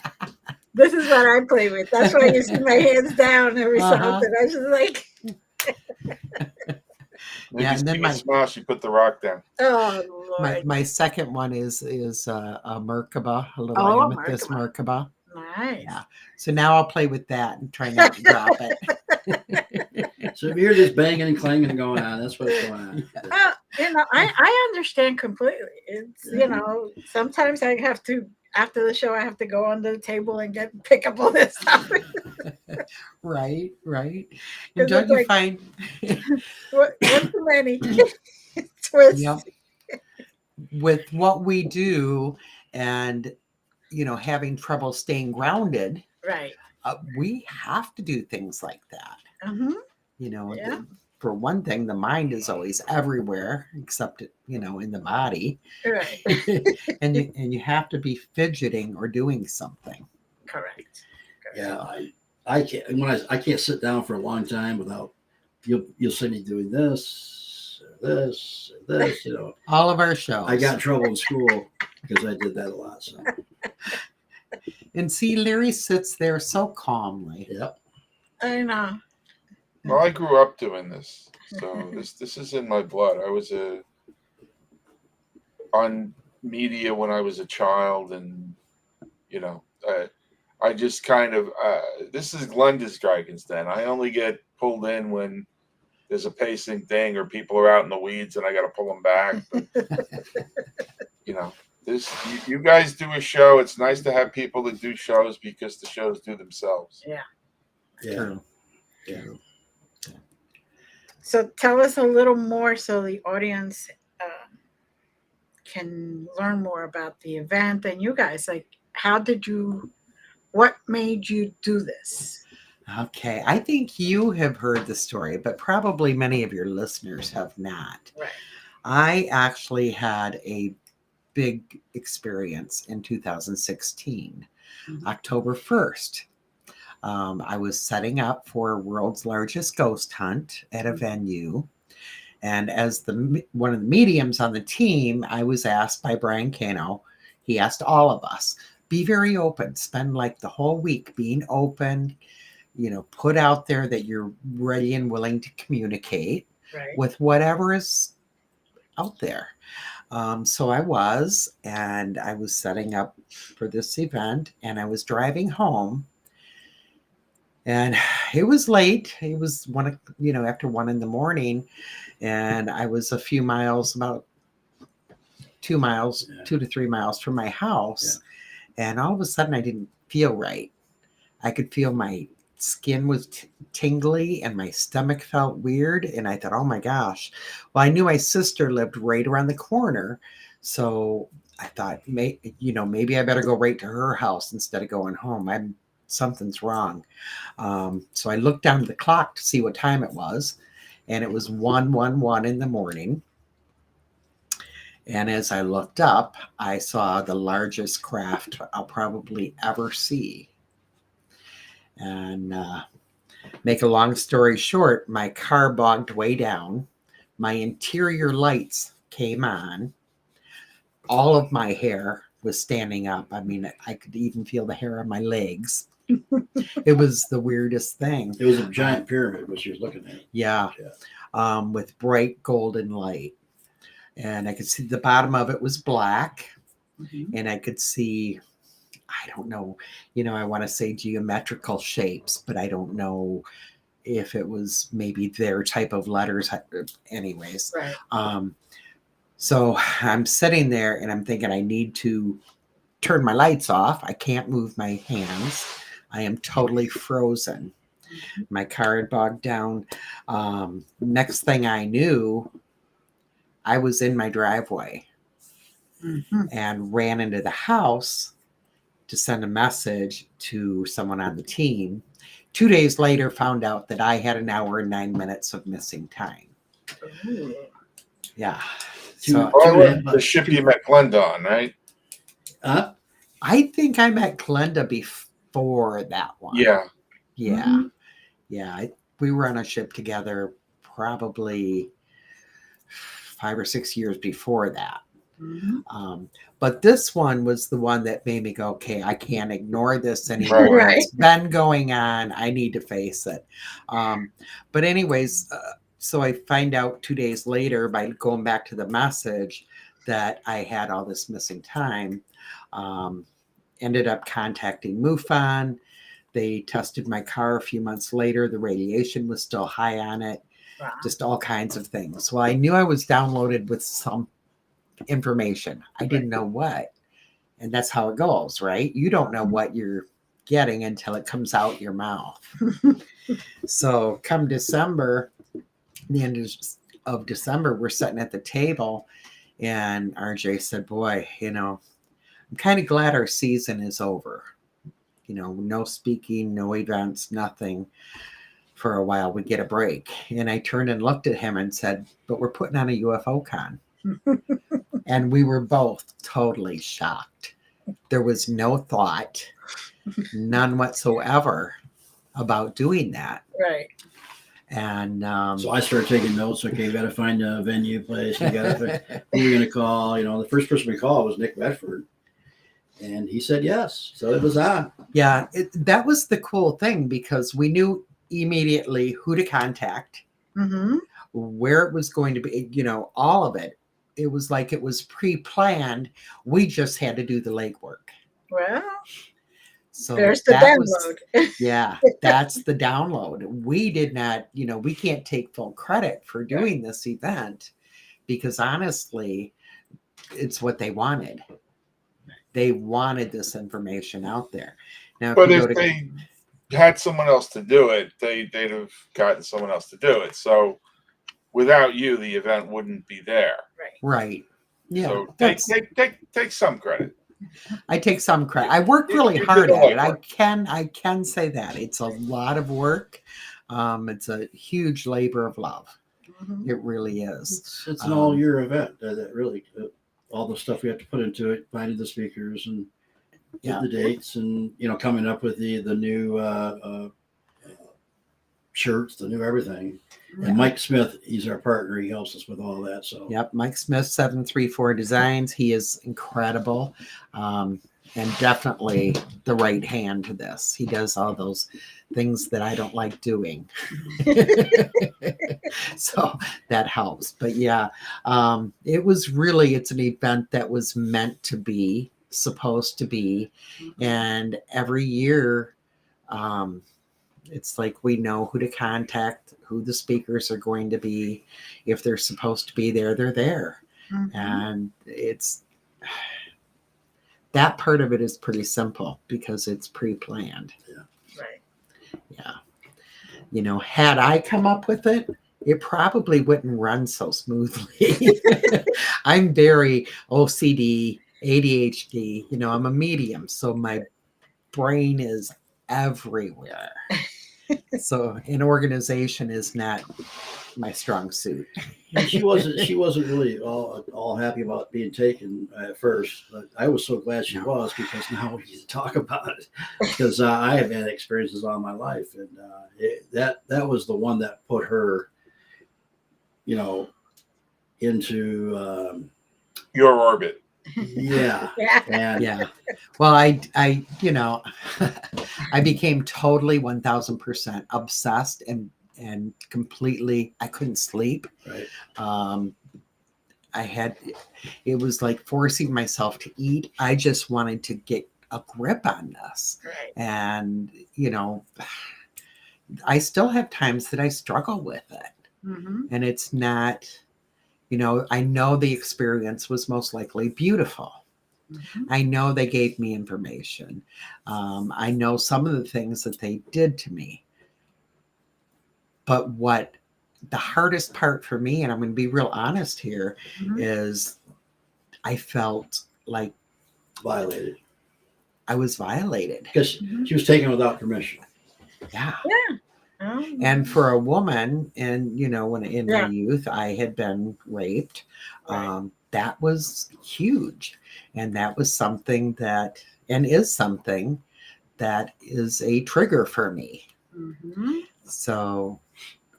Speaker 1: This is what I play with. That's why you see my hands down every so often. I was just like,
Speaker 2: Maybe
Speaker 4: and then
Speaker 2: my smile, she put the rock down.
Speaker 1: oh Lord.
Speaker 4: My second one is a Merkaba, a little amethyst Merkaba.
Speaker 1: Nice.
Speaker 4: Yeah. So now I'll play with that and try not to drop it.
Speaker 3: So if you hear this banging and clanging going on, that's what's going on.
Speaker 1: I understand completely. It's sometimes I have to, after the show, I have to go under the table and pick up all this stuff.
Speaker 4: Right. And don't you find
Speaker 1: one too many?
Speaker 4: Yep. With what we do and having trouble staying grounded,
Speaker 1: right?
Speaker 4: We have to do things like that.
Speaker 1: Yeah.
Speaker 4: For one thing, the mind is always everywhere except in the body,
Speaker 1: Right.
Speaker 4: and you have to be fidgeting or doing something.
Speaker 1: Correct.
Speaker 3: Yeah, I can't I can't sit down for a long time without you'll see me doing this or this or this.
Speaker 4: All of our shows.
Speaker 3: I got in trouble in school because I did that a lot. So.
Speaker 4: And see, Larry sits there so calmly.
Speaker 3: Yep.
Speaker 1: I know.
Speaker 2: Well, I grew up doing this, so this is in my blood. I was on media when I was a child, and I just kind of this is Glenda's Dragons Den. I only get pulled in when there's a pacing thing or people are out in the weeds and I got to pull them back. But, you guys do a show. It's nice to have people that do shows because the shows do themselves.
Speaker 1: Yeah.
Speaker 4: True.
Speaker 3: Yeah.
Speaker 1: So tell us a little more so the audience can learn more about the event and you guys. Like, what made you do this?
Speaker 4: Okay. I think you have heard the story, but probably many of your listeners have not.
Speaker 1: Right.
Speaker 4: I actually had a big experience in 2016, October 1st. I was setting up for world's largest ghost hunt at a venue. And as one of the mediums on the team, I was asked by Brian Cano, he asked all of us, be very open, spend like the whole week being open, put out there that you're ready and willing to communicate with whatever is out there. So I was setting up for this event and I was driving home. And it was late. It was after 1 a.m, and I was a few miles, about
Speaker 3: Yeah.
Speaker 4: 2 to 3 miles from my house. And all of a sudden I didn't feel right. I could feel my skin was tingly and my stomach felt weird. And I thought, oh my gosh. Well, I knew my sister lived right around the corner. So I thought, maybe I better go right to her house instead of going home. Something's wrong. So I looked down at the clock to see what time it was. And it was 1:11 in the morning. And as I looked up, I saw the largest craft I'll probably ever see. And make a long story short, my car bogged way down. My interior lights came on. All of my hair was standing up. I mean, I could even feel the hair on my legs. It was the weirdest thing.
Speaker 3: It was a giant pyramid, what she was looking at.
Speaker 4: Yeah. With bright golden light. And I could see the bottom of it was black.
Speaker 1: Mhm.
Speaker 4: And I could see, I don't know, I want to say geometrical shapes, but I don't know if it was maybe their type of letters. Anyways.
Speaker 1: Right.
Speaker 4: So I'm sitting there and I'm thinking I need to turn my lights off. I can't move my hands. I am totally frozen. My car had bogged down. Next thing I knew, I was in my driveway and ran into the house to send a message to someone on the team. 2 days later, found out that I had an hour and 9 minutes of missing time.
Speaker 1: Ooh.
Speaker 4: Yeah.
Speaker 3: Two-
Speaker 2: The ship you met Glenda on, right?
Speaker 4: I think I met Glenda before that one.
Speaker 2: Yeah.
Speaker 4: Yeah.
Speaker 1: Mhm.
Speaker 4: Yeah. We were on a ship together probably 5 or 6 years before that.
Speaker 1: Mhm.
Speaker 4: But this one was the one that made me go, okay, I can't ignore this anymore.
Speaker 1: Right.
Speaker 4: It's been going on. I need to face it. But anyways, so I find out 2 days later by going back to the message that I had all this missing time. Ended up contacting MUFON. They tested my car a few months later. The radiation was still high on it.
Speaker 1: Wow.
Speaker 4: Just all kinds of things. Well, I knew I was downloaded with some information. I didn't know what. And that's how it goes, right? You don't know what you're getting until it comes out your mouth. So come December, the end of December, we're sitting at the table and RJ said, boy, I'm kind of glad our season is over. No speaking, no events, nothing for a while. We get a break. And I turned and looked at him and said, but we're putting on a UFO con. And we were both totally shocked. There was no thought, none whatsoever about doing that.
Speaker 1: Right.
Speaker 4: And
Speaker 3: So I started taking notes. Okay, we got to find a venue place. We got to who we're going to call. The first person we called was Nick Bedford, and he said yes. So it was on.
Speaker 4: Yeah, that was the cool thing because we knew immediately who to contact, where it was going to be, all of it. It was like it was pre-planned. We just had to do the legwork.
Speaker 1: Well,
Speaker 4: so
Speaker 1: there's the download.
Speaker 4: That's the download. We did not, we can't take full credit for doing this event because honestly, it's what they wanted. They wanted this information out there. Now,
Speaker 2: But if they had someone else to do it, they'd have gotten someone else to do it. So without you, the event wouldn't be there.
Speaker 4: Right. Yeah.
Speaker 2: So take some credit.
Speaker 4: I take some credit. I work really hard at it. I can say that. It's a lot of work. It's a huge labor of love. It really is.
Speaker 3: It's an all-year event. That really, all the stuff we have to put into it, finding the speakers and get the dates, and coming up with the new shirts, the new everything. And Mike Smith, he's our partner. He helps us with all that. So
Speaker 4: Mike Smith, 734 Designs. He is incredible, and definitely the right hand to this. He does all those things that I don't like doing, so that helps. But it's an event that was meant to be, supposed to be, and every year, it's like we know who to contact, who the speakers are going to be. If they're supposed to be there, they're there.
Speaker 1: Mhm.
Speaker 4: And it's that part of it is pretty simple because it's pre-planned.
Speaker 1: Right.
Speaker 4: Yeah. You know, had I come up with it, it probably wouldn't run so smoothly. I'm very OCD, ADHD, you know, I'm a medium, so my brain is everywhere. So an organization is not my strong suit.
Speaker 3: And she wasn't really all happy about being taken at first, but I was so glad she was, because now we can talk about it, because I have had experiences all my life, and that was the one that put her, you know, into
Speaker 2: Your orbit.
Speaker 3: yeah.
Speaker 1: Yeah.
Speaker 3: And
Speaker 4: Yeah. Well, I you know, I became totally 1000% obsessed and completely, I couldn't sleep.
Speaker 3: right.
Speaker 4: It was like forcing myself to eat. I just wanted to get a grip on this.
Speaker 1: Right.
Speaker 4: And, you know, I still have times that I struggle with it.
Speaker 1: Mm-hmm.
Speaker 4: And it's not, you know, I know the experience was most likely beautiful.
Speaker 1: Mm-hmm.
Speaker 4: I know they gave me information. I know some of the things that they did to me. But what the hardest part for me, and I'm going to be real honest here,
Speaker 1: Mhm.
Speaker 4: is I felt like
Speaker 3: Violated,
Speaker 4: I was violated.
Speaker 3: because
Speaker 1: Mhm.
Speaker 3: she was taken without permission.
Speaker 4: Yeah.
Speaker 1: Oh.
Speaker 4: And for a woman, and you know, when in
Speaker 1: Yeah.
Speaker 4: my youth I had been raped,
Speaker 1: Right.
Speaker 4: that was huge. And that was something that, and is something that is a trigger for me.
Speaker 1: Mm-hmm.
Speaker 4: So,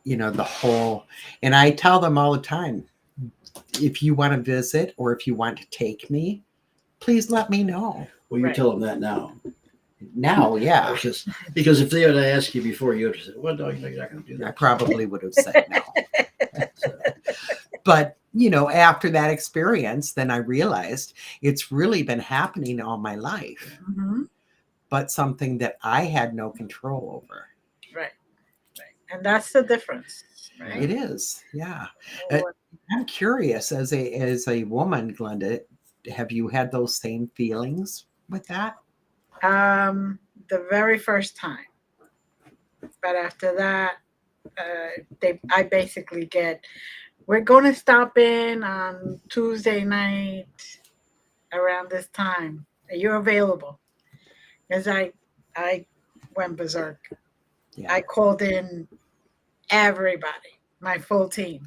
Speaker 4: you know, the whole, and I tell them all the time, if you want to visit or if you want to take me, please let me know.
Speaker 3: Well, you
Speaker 1: Right.
Speaker 3: tell them that now.
Speaker 4: Now, yeah,
Speaker 3: Because if they had asked you before, you would have said, "Well, no, you're not going to do that."
Speaker 4: I probably would have said no.
Speaker 3: So,
Speaker 4: But, you know, after that experience, then I realized it's really been happening all my life,
Speaker 1: Mm-hmm.
Speaker 4: but something that I had no control over.
Speaker 1: Right. Right. And that's the difference. Right.
Speaker 4: It is, yeah.
Speaker 1: Oh,
Speaker 4: I'm curious, as a woman, Glenda, have you had those same feelings with that?
Speaker 1: the very first time, but after that, I basically get. We're going to stop in on Tuesday night around this time. Are you available? Because I went berserk.
Speaker 4: Yeah.
Speaker 1: I called in everybody, my full team,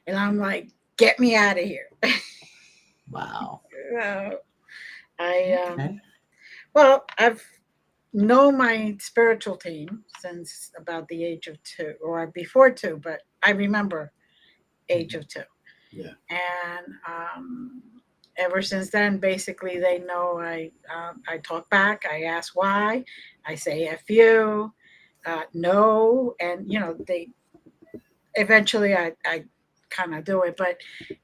Speaker 1: and I'm like, "Get me out of here!"
Speaker 4: Wow. Okay.
Speaker 1: Well, I've known my spiritual team since about the age of 2 or before 2, but I remember age of 2.
Speaker 3: yeah.
Speaker 1: And ever since then, basically, they know I talk back. I ask why. I say "f you," no, and you know they eventually I kind of do it, but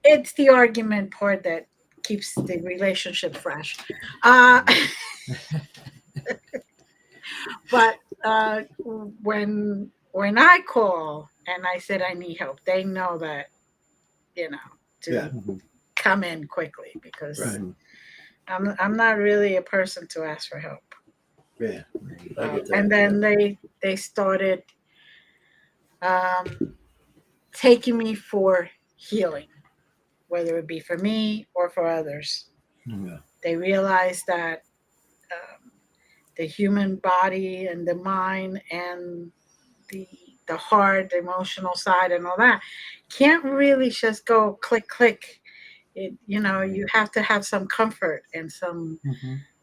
Speaker 1: it's the argument part that keeps the relationship fresh. Uh, but when I call and I said I need help, they know that you know to
Speaker 3: Yeah.
Speaker 1: come in quickly because
Speaker 3: Right.
Speaker 1: I'm not really a person to ask for help.
Speaker 3: Yeah. I get that.
Speaker 1: And then they started taking me for healing, whether it be for me or for others.
Speaker 3: Yeah.
Speaker 1: They realized that the human body and the mind and the the heart, the emotional side, and all that can't really just go click click. You have to have some comfort and some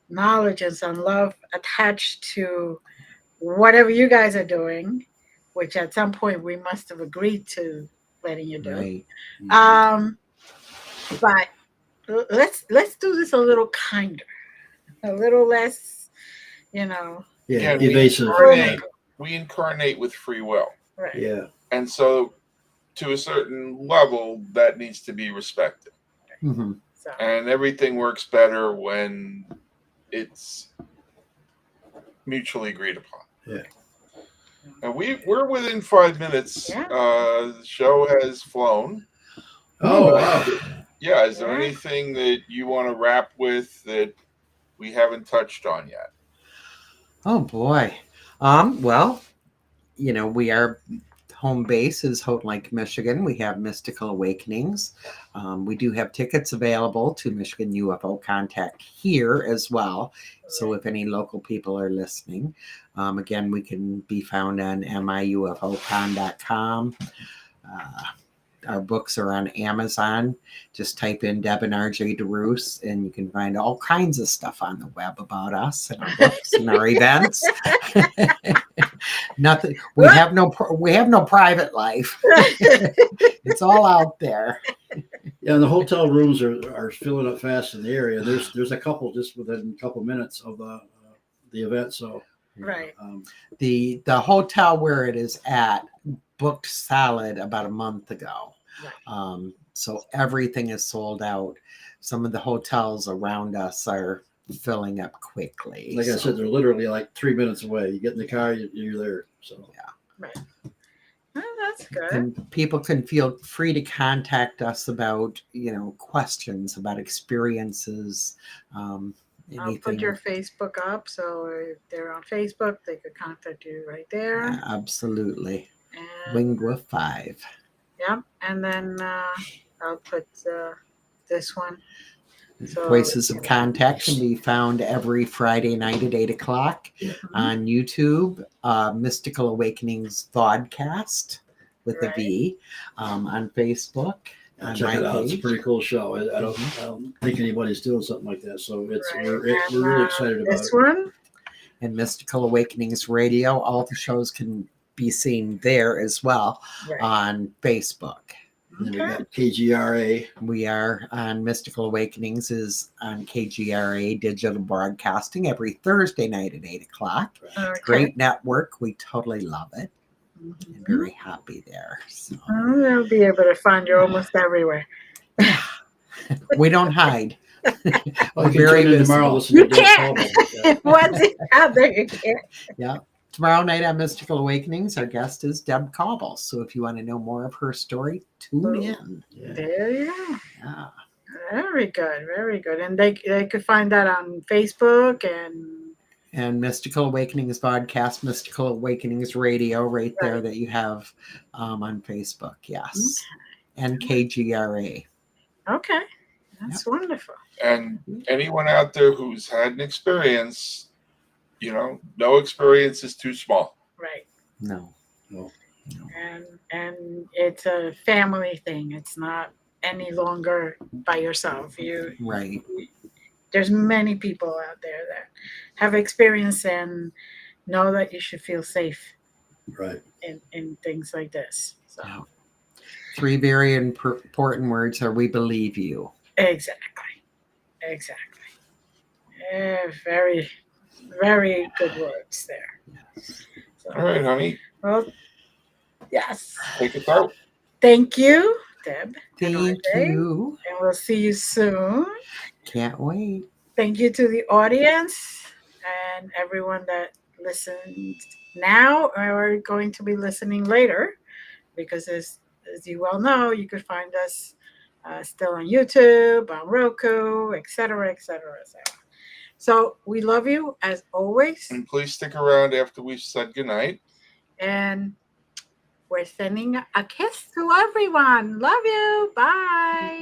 Speaker 1: knowledge and some love attached to whatever you guys are doing, which at some point we must have agreed to letting you do.
Speaker 4: Right.
Speaker 1: Um, but let's do this a little kinder, a little less, you know.
Speaker 3: Yeah.
Speaker 2: Again,
Speaker 3: Evasive.
Speaker 2: we incarnate with free will.
Speaker 1: Right.
Speaker 3: Yeah.
Speaker 2: And so, to a certain level, that needs to be respected.
Speaker 4: Mm-hmm.
Speaker 1: So
Speaker 2: And everything works better when it's mutually agreed upon.
Speaker 3: Yeah.
Speaker 2: And we're within 5 minutes.
Speaker 1: Yeah.
Speaker 2: The show has flown.
Speaker 3: Oh wow.
Speaker 2: yeah, is there
Speaker 1: Yeah.
Speaker 2: anything that you want to wrap with that we haven't touched on yet?
Speaker 4: Oh boy. Well, we are home base is Houghton Lake, Michigan. We have Mystical Awakenings. We do have tickets available to Michigan UFO Contact here as well. So if any local people are listening, again, we can be found on miufocon.com. Our books are on Amazon. Just type in Deb and Arjay DeRousse, and you can find all kinds of stuff on the web about us and our books and our events. Nothing. We have no private life. It's all out there.
Speaker 3: Yeah, and the hotel rooms are filling up fast in the area. There's a couple just within a couple minutes of the event. So
Speaker 1: Right.
Speaker 4: The hotel where it is at booked solid about a month ago.
Speaker 1: Right.
Speaker 4: So everything is sold out. Some of the hotels around us are filling up quickly.
Speaker 3: like I said, they're literally like 3 minutes away. You get in the car, you're there. So
Speaker 4: yeah.
Speaker 1: Right. Oh, that's good.
Speaker 4: And people can feel free to contact us about, questions about experiences.
Speaker 1: I'll
Speaker 4: Anything.
Speaker 1: put your Facebook up, so if they're on Facebook, they could contact you right there.
Speaker 4: Yeah, absolutely.
Speaker 1: And,
Speaker 4: Winged with 5.
Speaker 1: yeah, and then I'll put this one. So,
Speaker 4: Places of contact can be found every Friday night at 8 o'clock on YouTube. Mystical Awakenings Vodcast with a V on Facebook.
Speaker 3: check it out. It's a pretty cool show. I don't think anybody's doing something like that. So we're really excited about
Speaker 1: this
Speaker 3: it.
Speaker 1: one.
Speaker 4: And Mystical Awakenings Radio. All the shows can be seen there as well on Facebook.
Speaker 3: And we got KGRA.
Speaker 4: We are on Mystical Awakenings is on KGRA Digital Broadcasting every Thursday night at 8 o'clock.
Speaker 1: Okay.
Speaker 4: Great network. We totally love it. And very happy there. So.
Speaker 1: You'll be able to find you almost everywhere.
Speaker 4: We don't hide.
Speaker 3: We're
Speaker 4: very
Speaker 3: very tomorrow. Listen
Speaker 1: You
Speaker 3: to Dave
Speaker 1: can't.
Speaker 3: Caldwell.
Speaker 1: What's it out there? You can't.
Speaker 4: Yeah. Tomorrow night on Mystical Awakenings, our guest is Deb Cobble. So if you want to know more of her story, tune in.
Speaker 3: Yeah.
Speaker 1: There you go.
Speaker 4: Yeah.
Speaker 1: Very good. Very good. And they could find that on Facebook
Speaker 4: and Mystical Awakenings podcast, Mystical Awakenings Radio, right there that you have on Facebook. Yes. Okay. And KGRA.
Speaker 1: Okay. That's wonderful.
Speaker 2: And anyone out there who's had an experience, no experience is too small.
Speaker 1: Right.
Speaker 4: No.
Speaker 1: And it's a family thing. It's not any longer by yourself.
Speaker 4: Right.
Speaker 1: There's many people out there that have experience and know that you should feel safe.
Speaker 3: Right.
Speaker 1: In things like this. So.
Speaker 4: Yeah. 3 very important words are we believe you.
Speaker 1: Exactly. Yeah, very, very good words there.
Speaker 4: Yes.
Speaker 1: So,
Speaker 2: All right, honey.
Speaker 1: well, yes.
Speaker 2: Take it out.
Speaker 1: Thank you, Deb.
Speaker 4: Thank
Speaker 1: Arjay,
Speaker 4: you.
Speaker 1: And we'll see you soon.
Speaker 4: Can't wait.
Speaker 1: Thank you to the audience and everyone that listened now or going to be listening later, because as you well know, you could find us still on YouTube, on Roku, etc., etc., etc. So we love you as always.
Speaker 2: And please stick around after we've said goodnight.
Speaker 1: And we're sending a kiss to everyone. Love you. Bye.